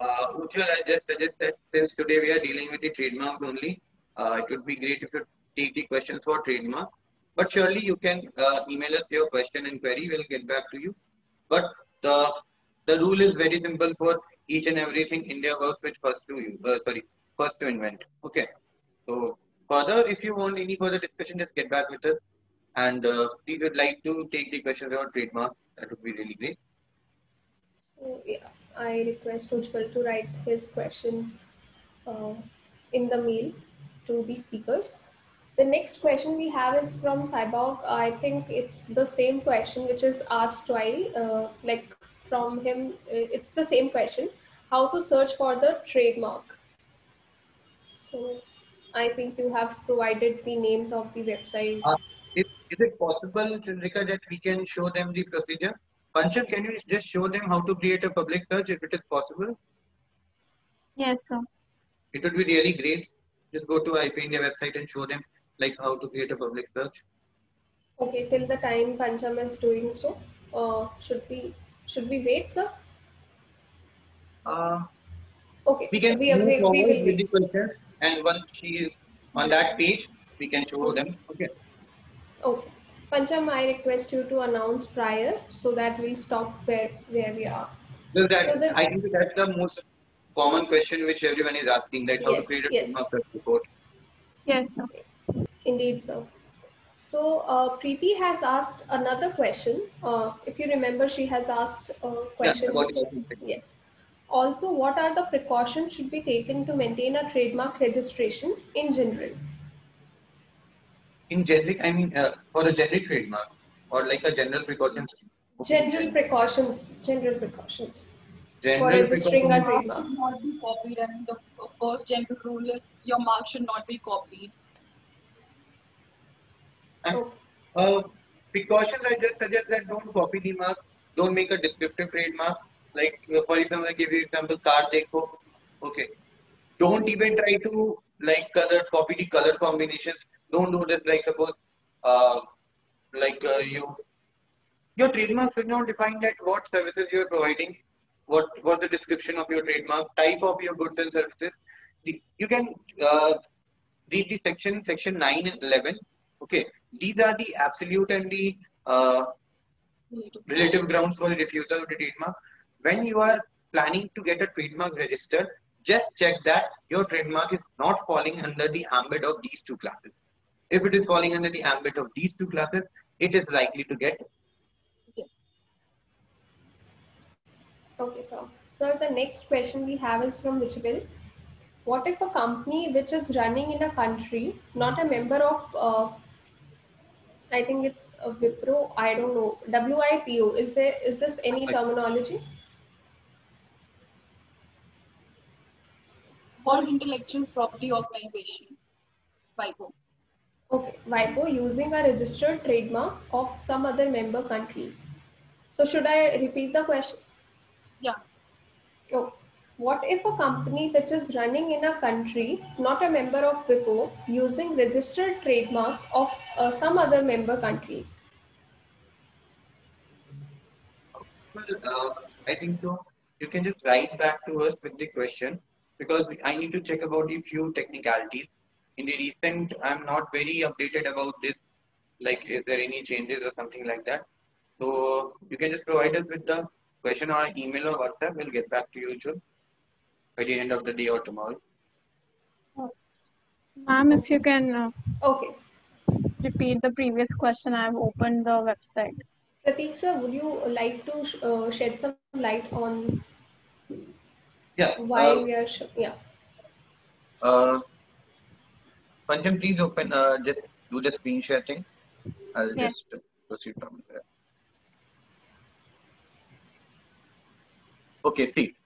Ujjwal, I just suggest that since today we are dealing with the trademark only, it would be great if you take the questions for trademark. But surely you can email us your question and query. We'll get back to you. But the the rule is very simple for each and everything. India works with first to you. First to invent. Okay. So further, if you want any further discussion, just get back with us. And we would like to take the questions about trademark. That would be really great. So, yeah, I request Ujjwal to write his question uh, in the mail to the speakers. The next question we have is from Saibok. I think it's the same question which is asked twice. Like from him, it's the same question. How to search for the trademark? So I think you have provided the names of the website. Uh, is it possible, Chandrika, that we can show them the procedure? Pancham, can you just show them how to create a public search if it is possible? Yes, sir. It would be really great. Just go to IP India website and show them like how to create a public search. Okay, till the time Pancham is doing so, should we wait, sir? Uh, Okay, we can we move will forward with wait. the question, and once she is on that page, we can show them. Okay. Okay. Pancham, I request you to announce prior so that we'll stop where we are. Well, that So the I think that's the most common question which everyone is asking, that how to yes, create a yes, trademark search report. Yes, sir. indeed, sir. So Preeti has asked another question. If you remember, she has asked a Yeah, question. about the licensing. Yes. Also, what are the precautions should be taken to maintain a trademark registration in general? In generic, I mean, for a generic trademark or like a general precautions. Okay, General precautions. General precautions for general registering a precautions. Mark trademark. should not be copied. I mean, the first general rule is your mark should not be copied. And Okay. precautions, I just suggest that don't copy the mark, don't make a descriptive trademark. Like, for example, I give you example, car deco. Okay. Don't even try to like copy the color combinations. Don't do this. Like suppose, uh, like your trademark should not define that what services you are providing, what was the description of your trademark, type of your goods and services. You can read the section 9 and 11. Okay, these are the absolute and the relative grounds for the refusal of the trademark. When you are planning to get a trademark registered, just check that your trademark is not falling under the ambit of these two classes. If it is falling under the ambit of these two classes, it is likely to get. Okay, so the next question we have is from Vichabil. what if a company which is running in a country, not a member of, I think it's a Wipro, I don't know, WIPO, is this any terminology? World Intellectual Property Organization, WIPO. Okay, WIPO using a registered trademark of some other member countries. So should I repeat the question? Yeah. Oh, what if a company which is running in a country, not a member of WIPO, using registered trademark of some other member countries? Well, I think so. You can just write back to us with the question because I need to check about the few technicalities. In the recent, I'm not very updated about this. Like, is there any changes or something like that? So you can just provide us with the question or email or WhatsApp. We'll get back to you, June, by the end of the day or tomorrow. Ma'am, if you can Okay. repeat the previous question, I've opened the website. Prateek sir, would you like to shed some light on Yeah. why we are, yeah. Pancham, please open, just do the screen share thing. I'll Yes. just proceed from there. Okay, see.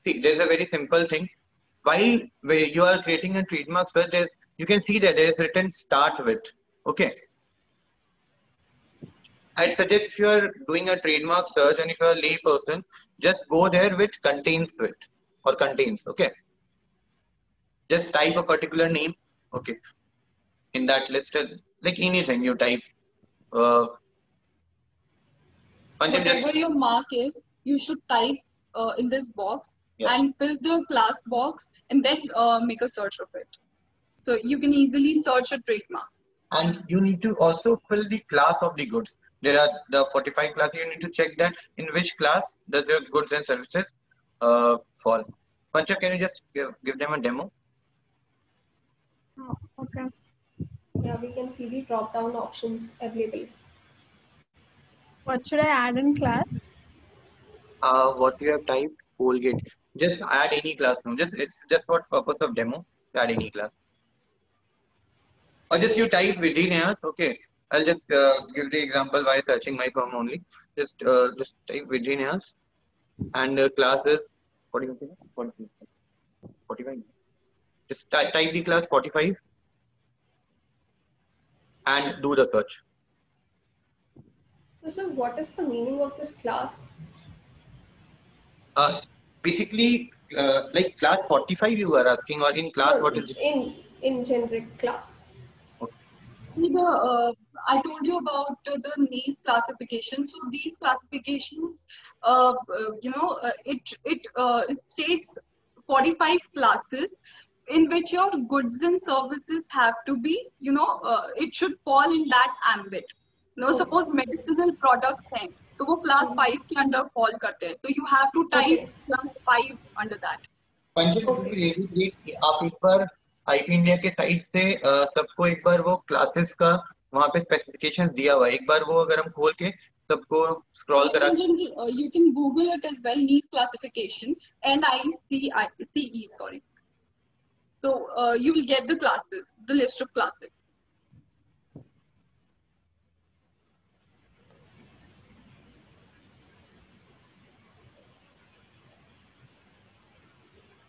See, there's a very simple thing. While you are creating a trademark search, you can see that there is written start with. Okay. I suggest if you are doing a trademark search and if you are a lay person, just go there with contains with or contains. Okay. Just type a particular name. Okay. In that list, like anything you type. Whatever your mark is, you should type in this box and fill the class box and then make a search of it. So you can easily search a trademark. And you need to also fill the class of the goods. There are the 45 classes. You need to check that in which class does your goods and services fall. Pancha, can you just give them a demo? Oh, okay. Yeah, we can see the drop down options available. What should I add in class? What you have typed, Colgate. Just add any class now. It's just for purpose of demo. Add any class. Or just you type Vidinayas. Okay. I'll just give the example by searching my firm only. Just type Vidinayas and class is 45. Just type the class 45 and do the search. So sir, what is the meaning of this class? Basically, like class 45 you were asking, or in class No, what is it? in generic class. See I told you about the NICE classification. So these classifications, it states 45 classes in which your goods and services have to be, it should fall in that ambit. Suppose medicinal products हैं, तो वो class 5 के under fall करते हैं. So you have to type class 5 under that. आप एक बार IP India के site से सबको एक बार वो क्लासेस का वहाँ पे स्पेसिफिकेशंस दिया हुआ है. एक बार वो अगर हम खोल के सबको स्क्रॉल करा. You can Google it as well, NICE classification, NICE, sorry. So you will get the classes, the list of classes.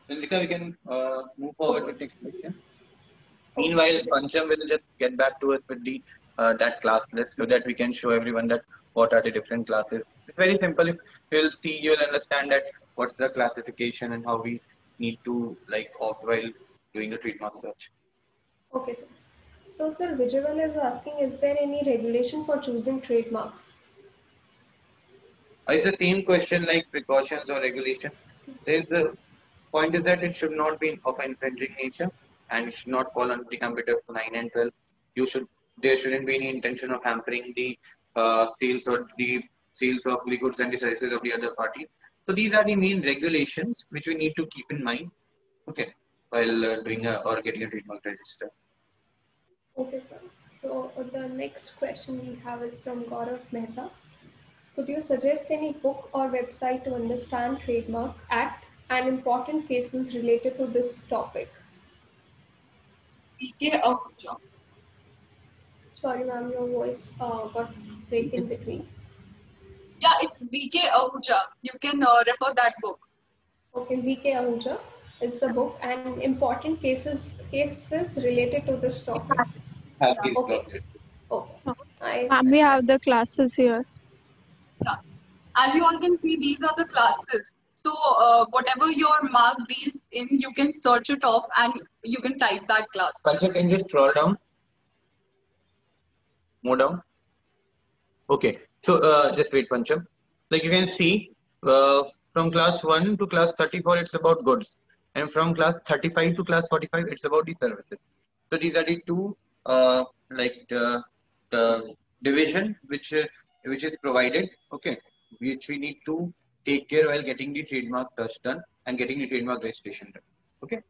Nandika, we can move forward with next question. Meanwhile, Pancham will just get back to us with the that class list so that we can show everyone that what are the different classes. It's very simple. If you'll see, you'll understand that what's the classification and how we need to like opt while doing the trademark search. Okay, sir. So, sir, Vijayval is asking, is there any regulation for choosing trademark? It's the same question like precautions or regulation. There's the point is that it should not be of infringing nature and it should not fall under the ambit of 9 and 12. There shouldn't be any intention of hampering the sales of the goods and the services of the other party. So these are the main regulations which we need to keep in mind, okay, while doing or getting a trademark register. Okay, sir. So the next question we have is from Gaurav Mehta. could you suggest any book or website to understand Trademark Act and important cases related to this topic? VK Ahuja. Sorry, ma'am, your voice got break in between. Yeah, it's VK Ahuja. You can refer that book. Okay, VK Ahuja is the book and important cases related to this topic. Have Yeah. been Okay. uploaded. Okay. Ma'am, we have the classes here. Yeah. As you all can see, these are the classes. So whatever your mark deals in, you can search it off and you can type that class. Pancha, can you just scroll down? More down. Okay. So just wait, Pancham. Like you can see, from class 1 to class 34, it's about goods. And from class 35 to class 45, it's about the services. So these are the two the division which is provided, okay, which we need to take care while getting the trademark search done and getting the trademark registration done. Okay.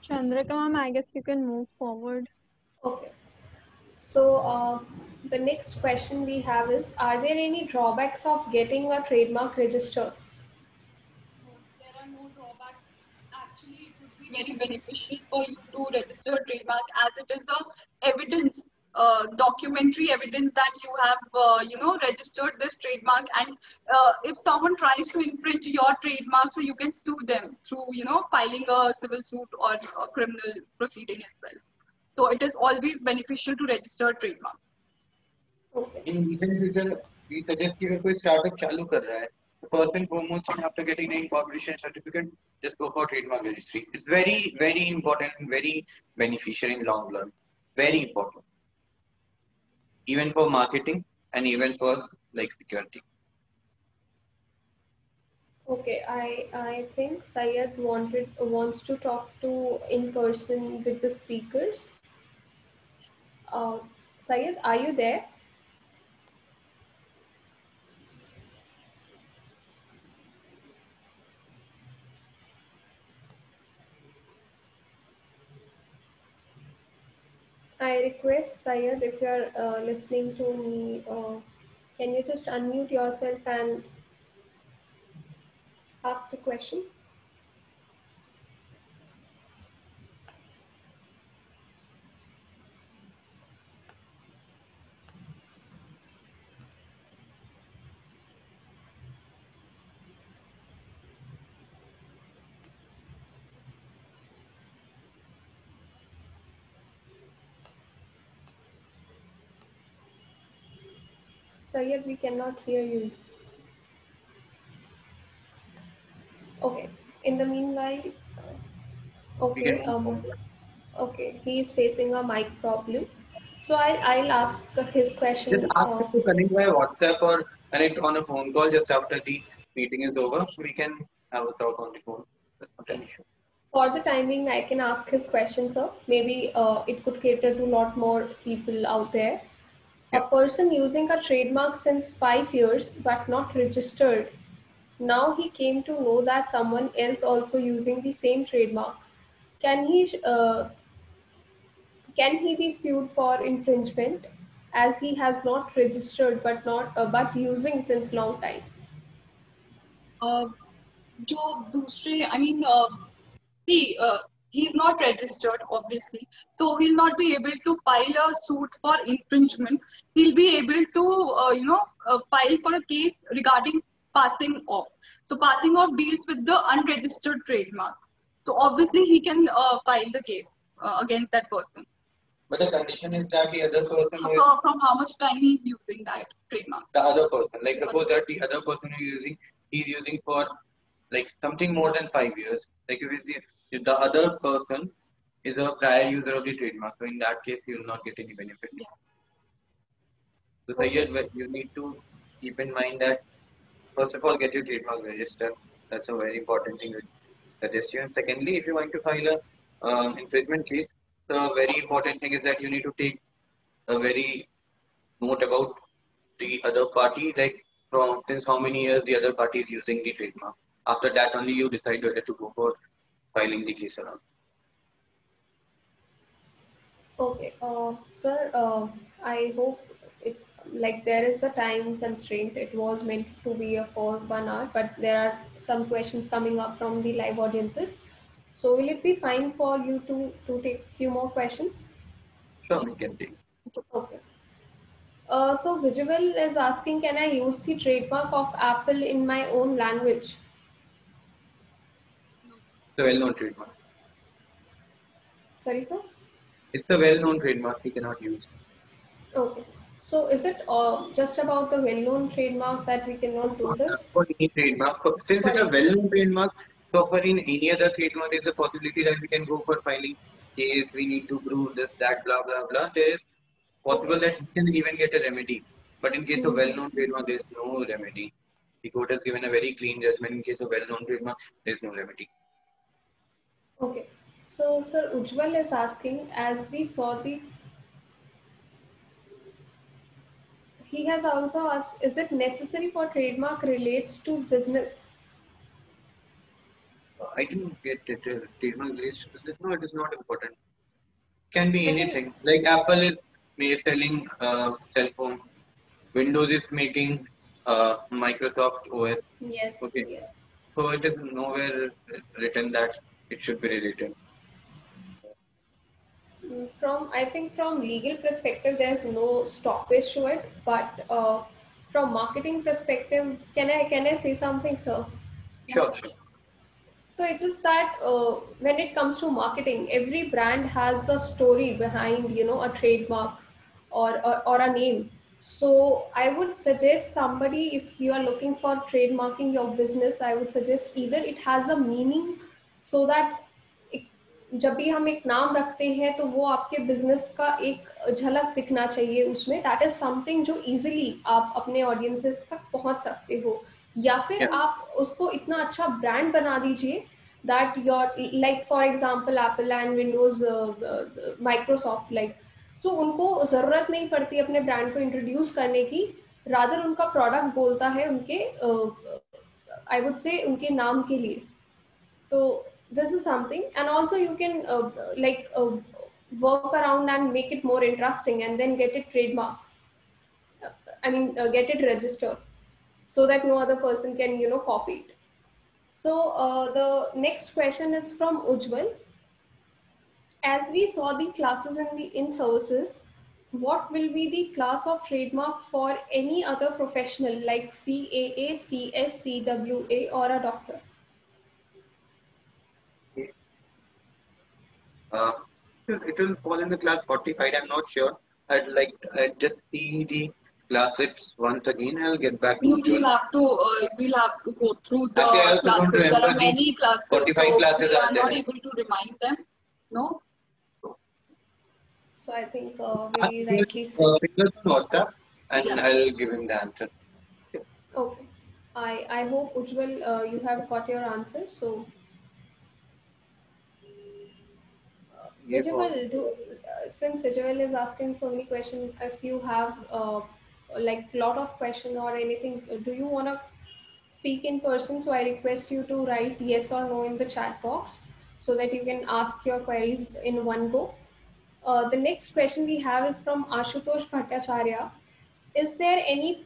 Chandrika ma'am, I guess you can move forward. Okay. So the next question we have is, are there any drawbacks of getting a trademark registered? There are no drawbacks. Actually, it would be very beneficial for you to register a trademark as it is a evidence, documentary evidence that you have, registered this trademark. And if someone tries to infringe your trademark, so you can sue them through, filing a civil suit or a criminal proceeding as well. So it is always beneficial to register a trademark. Okay. In recent future, we suggest कि अगर कोई startup चालू कर रहा है, the first and foremost thing after getting the incorporation certificate, just go for trademark registry. It's very, very important and very beneficial in long run. Very important. Even for marketing and even for like security. Okay, I think Syed wants to talk to in person with the speakers. Syed, are you there? I request Syed, if you are listening to me, can you just unmute yourself and ask the question? Syed, we cannot hear you. Okay. In the meanwhile, okay, okay, he is facing a mic problem. So I'll ask his Just question. ask him to connect via WhatsApp or connect on a phone call just after the meeting is over. We can have a talk on the phone. That's not an issue. For the timing, I can ask his question, sir. Maybe it could cater to a lot more people out there. Yeah. A person using a trademark since 5 years but not registered. Now he came to know that someone else also using the same trademark. Can he be sued for infringement as he has not registered but using since long time? जो दूसरे I mean see he's not registered obviously, so he'll not be able to file a suit for infringement. He'll be able to file for a case regarding passing off. So passing off deals with the unregistered trademark, so obviously he can file the case against that person. But the condition is that the other person is From how much time he's using that trademark. the other person. Like suppose that the other person he's using for like something more than 5 years. Like if the other person is a prior user of the trademark, so in that case he will not get any benefit. Yeah. So Syed, you need to keep in mind that first of all get your trademark registered. That's a very important thing. Suggest you. And secondly, if you want to file a infringement case, the very important thing is that you need to take a very note about the other party, like from since how many years the other party is using the trademark. After that only you decide whether to go for filing the case or not. Okay, sir, I hope it like there is a time constraint. It was meant to be for 1 hour, but there are some questions coming up from the live audiences. So will it be fine for you to take few more questions? Sure, we can take. Okay. So Visual is asking, can I use the trademark of Apple in my own language? It's a well-known trademark. Sorry, sir. It's a well-known trademark. We cannot use. Okay. So is it just about the well-known trademark that we cannot do this? For any trademark, since it's a well-known trademark, so for in any other trademark, there's a possibility that we can go for filing case. We need to prove this, that, blah blah blah. There is possible that we can even get a remedy. But in case of well-known trademark, there is no remedy. The court has given a very clean judgment. In case of well-known trademark, there is no remedy. Okay. So, Sir Ujjwal is asking, as we saw he has also asked, is it necessary for trademark relates to business? I didn't get it. Trademark relates to business. No, it is not important. Can be I think, anything. Like Apple is selling cell phone. Windows is making Microsoft OS. yes, Okay. yes. So it is nowhere written that it should be related. I think from legal perspective, there's no stoppage to it, but from marketing perspective, can I say something, sir? Sure, sure. So it's just that when it comes to marketing, every brand has a story behind, a trademark or a name. So I would suggest somebody, if you are looking for trademarking your business, I would suggest either it has a meaning so that जब भी हम एक नाम रखते हैं तो वो आपके बिजनेस का एक झलक दिखना चाहिए उसमें, दैट इज समथिंग जो इजीली आप अपने ऑडियंसेस तक पहुंच सकते हो, या फिर Yeah. आप उसको इतना अच्छा ब्रांड बना दीजिए that your like for example Apple and Windows Microsoft like, so उनको ज़रूरत नहीं पड़ती अपने ब्रांड को इंट्रोड्यूस करने की, रादर उनका प्रोडक्ट बोलता है उनके आई वुड से उनके नाम के लिए. तो this is something, and also you can work around and make it more interesting and then get it trademark, get it registered so that no other person can copy it. So the next question is from Ujjwal. As we saw the classes in services, what will be the class of trademark for any other professional like CAA, CS, CWA or a doctor? It will fall in the class 45. I'm not sure. I'd just see the class it's once again. I'll get back to you. We'll have to go through the Actually, I also don't classes. There remember are the many classes, 45 so classes we are are not there. able to remind them. No. So I think very rightly said. Fingers on WhatsApp, and Yeah. I'll give him the answer. Okay. I hope Ujjwal you have got your answer. So Vijayal, since Vijayal is asking so many questions, if you have like lot of question or anything, do you want to speak in person? So I request you to write yes or no in the chat box so that you can ask your queries in one go. The next question we have is from Ashutosh Bhattacharya. Is there any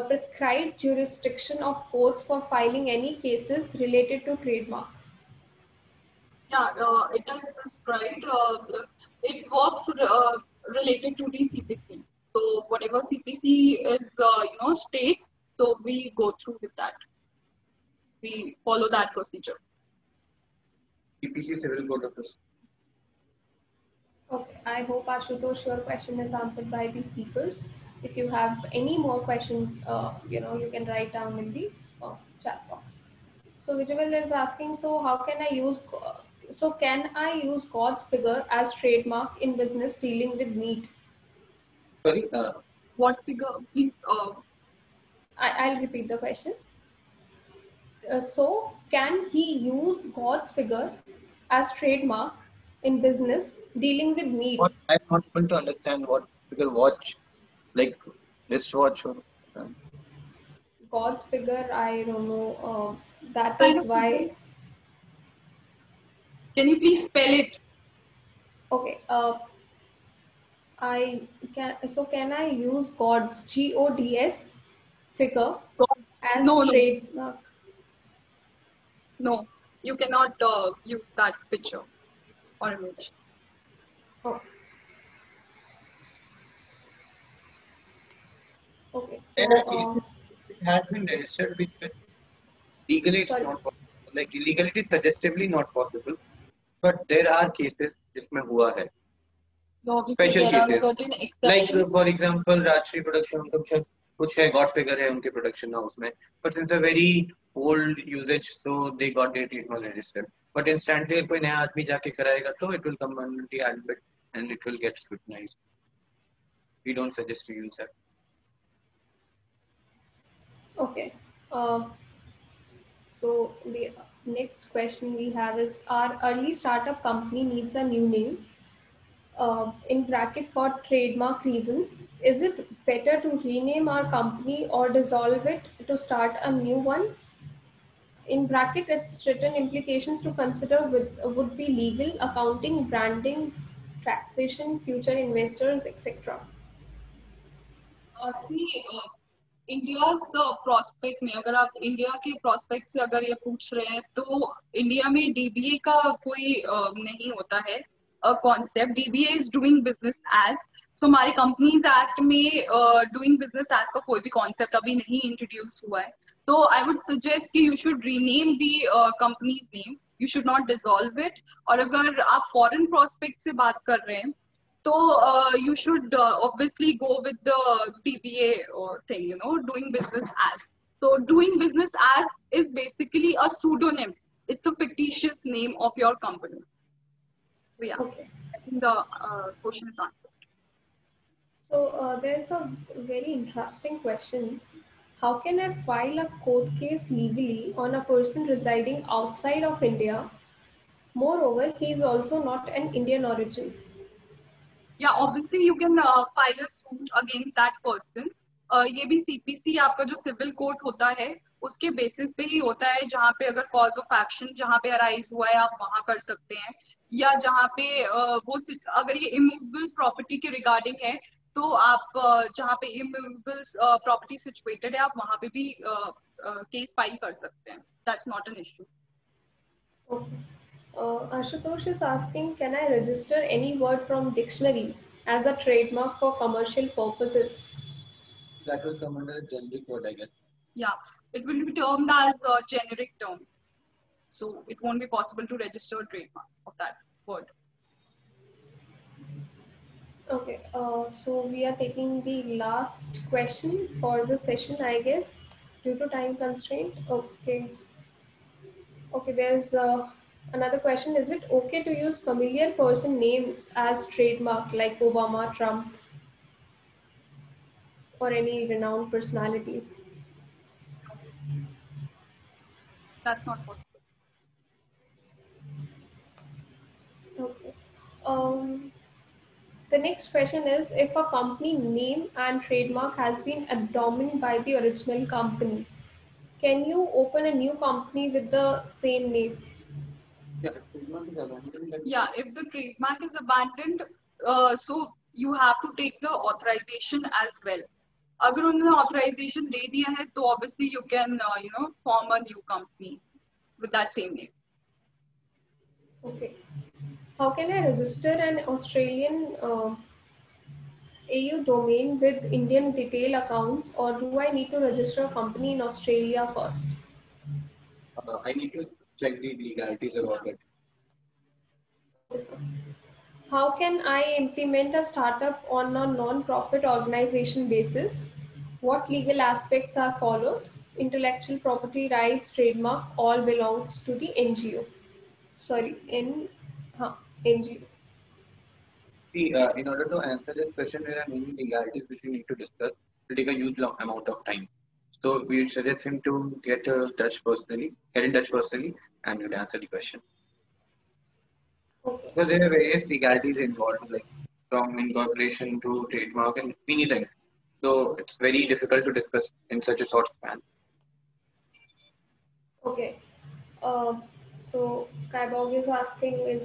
prescribed jurisdiction of courts for filing any cases related to trademark? Yeah, it is prescribed. It works related to the CPC. So whatever CPC is, states. So we go through with that. We follow that procedure. CPC Civil Code of Procedure. Okay, I hope Ashutosh, your question is answered by the speakers. If you have any more question, you can write down in the chat box. So Vijayal is asking, so how can I use, can I use God's figure as trademark in business dealing with meat? Sorry. What figure? Please. I'll repeat the question. So can he use God's figure as trademark in business dealing with meat? I'm not able to understand what figure watch. Like Wristwatch or God's figure, I don't know. That Kind is of why. Can you please spell it? Okay. I can. So can I use God's GODS figure as No, no, trademark? no. You cannot use that picture or image. Oh, okay. there So are cases it has been registered with legally it's sorry. not possible. Like illegally it is suggestively not possible. But there are cases जिसमें हुआ है. So obviously Special there are cases. certain Like exceptions. for example, Rajshri Production मतलब शायद कुछ है God figure है उनके production house में. But since a very old usage, so they got their treatment registered. But instantly कोई नया आदमी जाके कराएगा तो it will come under the ambit and it will get scrutinized. We don't suggest to use that. Okay. So the next question we have is: our early startup company needs a new name. In bracket for trademark reasons, is it better to rename our company or dissolve it to start a new one? In bracket, its written implications to consider would be legal, accounting, branding, taxation, future investors, etc. See, India's prospect में अगर आप India के prospect से अगर ये पूछ रहे हैं तो इंडिया में डीबीए का कोई नहीं होता है concept. DBA is doing business as. So हमारे कंपनीज एक्ट में डूइंग बिजनेस एज का कोई भी कॉन्सेप्ट अभी नहीं इंट्रोड्यूस हुआ है. सो आई वुड सजेस्ट कि you should rename the company's name. You should not dissolve it. और अगर आप फॉरेन प्रोस्पेक्ट से बात कर रहे हैं so you should obviously go with the DBA thing, doing business as. So doing business as is basically a pseudonym. It's a fictitious name of your company. So yeah, Okay. I think the question is answered. So there's a very interesting question. How can I file a court case legally on a person residing outside of India? Moreover, he is also not an Indian origin. Yeah, obviously you can file a suit against that person. ये भी CPC आपका जो civil court होता है उसके basis पे ही होता है. जहाँ पे अगर कॉज ऑफ एक्शन जहाँ पे अराइज हुआ है आप वहां कर सकते हैं. या जहाँ पे वो अगर ये इमूवेबल प्रॉपर्टी के रिगार्डिंग है तो आप जहाँ पे इमूवेबल प्रॉपर्टी सिचुएटेड है आप वहां पे भी केस फाइल कर सकते हैं. That's not an issue. Okay. Ashutosh is asking, can I register any word from dictionary as a trademark for commercial purposes? That will come under a generic word, I guess. Yeah, it will be termed as a generic term. So it won't be possible to register a trademark of that word. Okay, so we are taking the last question for the session, I guess, due to time constraint. Okay. Okay, there's another question. Is it okay to use familiar person names as trademark like Obama, Trump, or any renowned personality? That's not possible. Okay. The next question is, if a company name and trademark has been abandoned by the original company, can you open a new company with the same name? Yeah, if trademark is abandoned, then Yeah, if the trademark is abandoned, so you have to take the authorization as well. अगर उन्होंने authorization दे दिया है तो obviously you can form a new company with that same name. Okay. How can I register an Australian AU domain with Indian detail accounts, or do I need to register a company in Australia first? I need to check the legalities about it. How can I implement a startup on a non-profit organization basis? What legal aspects are followed? Intellectual property rights, trademark, all belongs to the NGO. Sorry, NGO. See, in order to answer this question, there are many legalities which we need to discuss. It will take a huge long amount of time. So we would suggest him to get in touch personally, and you'd answer the question. Okay. Because there are various legalities involved, like from incorporation to trademark and many things. So it's very difficult to discuss in such a short span. Okay. So Kaibog is asking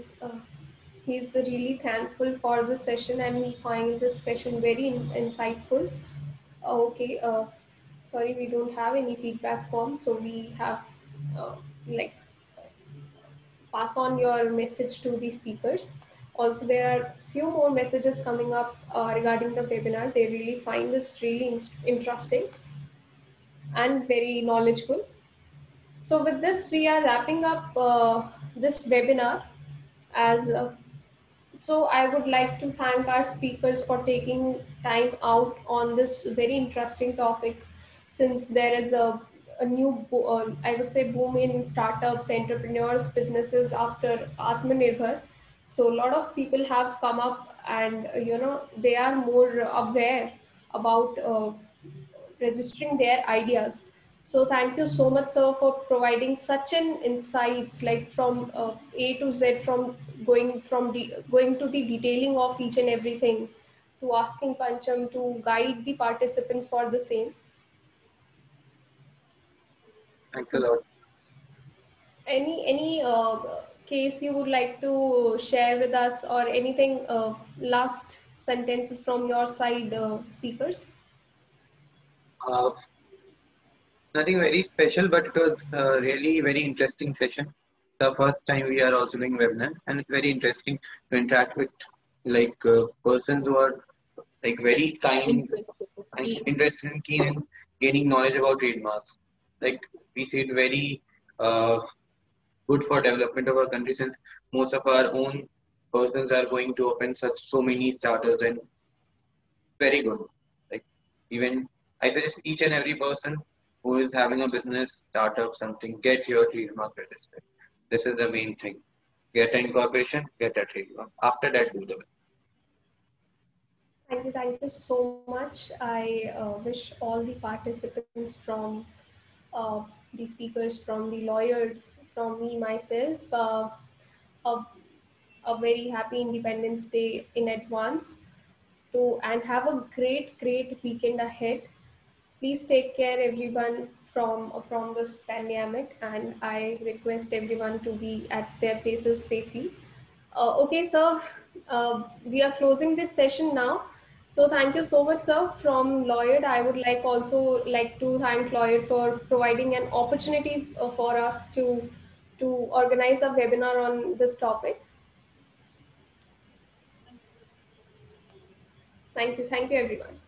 he's really thankful for the session and he finds this session very insightful. Okay. Sorry, we don't have any feedback form, so we have like pass on your message to the speakers. Also, there are few more messages coming up regarding the webinar. They really find this really interesting and very knowledgeable. So with this, we are wrapping up this webinar. As So I would like to thank our speakers for taking time out on this very interesting topic, since there is a new, I would say, boom in startups, entrepreneurs, businesses after Atmanirbhar. So a lot of people have come up and, they are more aware about registering their ideas. So thank you so much, sir, for providing such an insights, like from A to Z, from going to the detailing of each and everything, to asking Pancham to guide the participants for the same. Thanks a lot. Any case you would like to share with us, or anything, last sentences from your side, speakers? Uh, Nothing very special, but it was really very interesting session. The first time we are also doing webinar, and it's very interesting to interact with persons who are like very kind, and interested and keen in gaining knowledge about trademarks. Like we see it very good for development of our country, since most of our own persons are going to open so many startups, and very good. Like even I suggest each and every person who is having a business, startup, something, get your trademark registered. This is the main thing. Get an incorporation, get a trademark. After that, do the business. Thank you so much. I wish all the participants, from the speakers, from the lawyer, from me myself, a, a very happy Independence Day in advance, and have a great weekend ahead. Please take care, everyone, from this pandemic, and I request everyone to be at their places safely. Okay, sir. We are closing this session now. So thank you so much, sir. From Lloyd, I would like to thank Lloyd for providing an opportunity for us to organize a webinar on this topic. Thank you, everyone.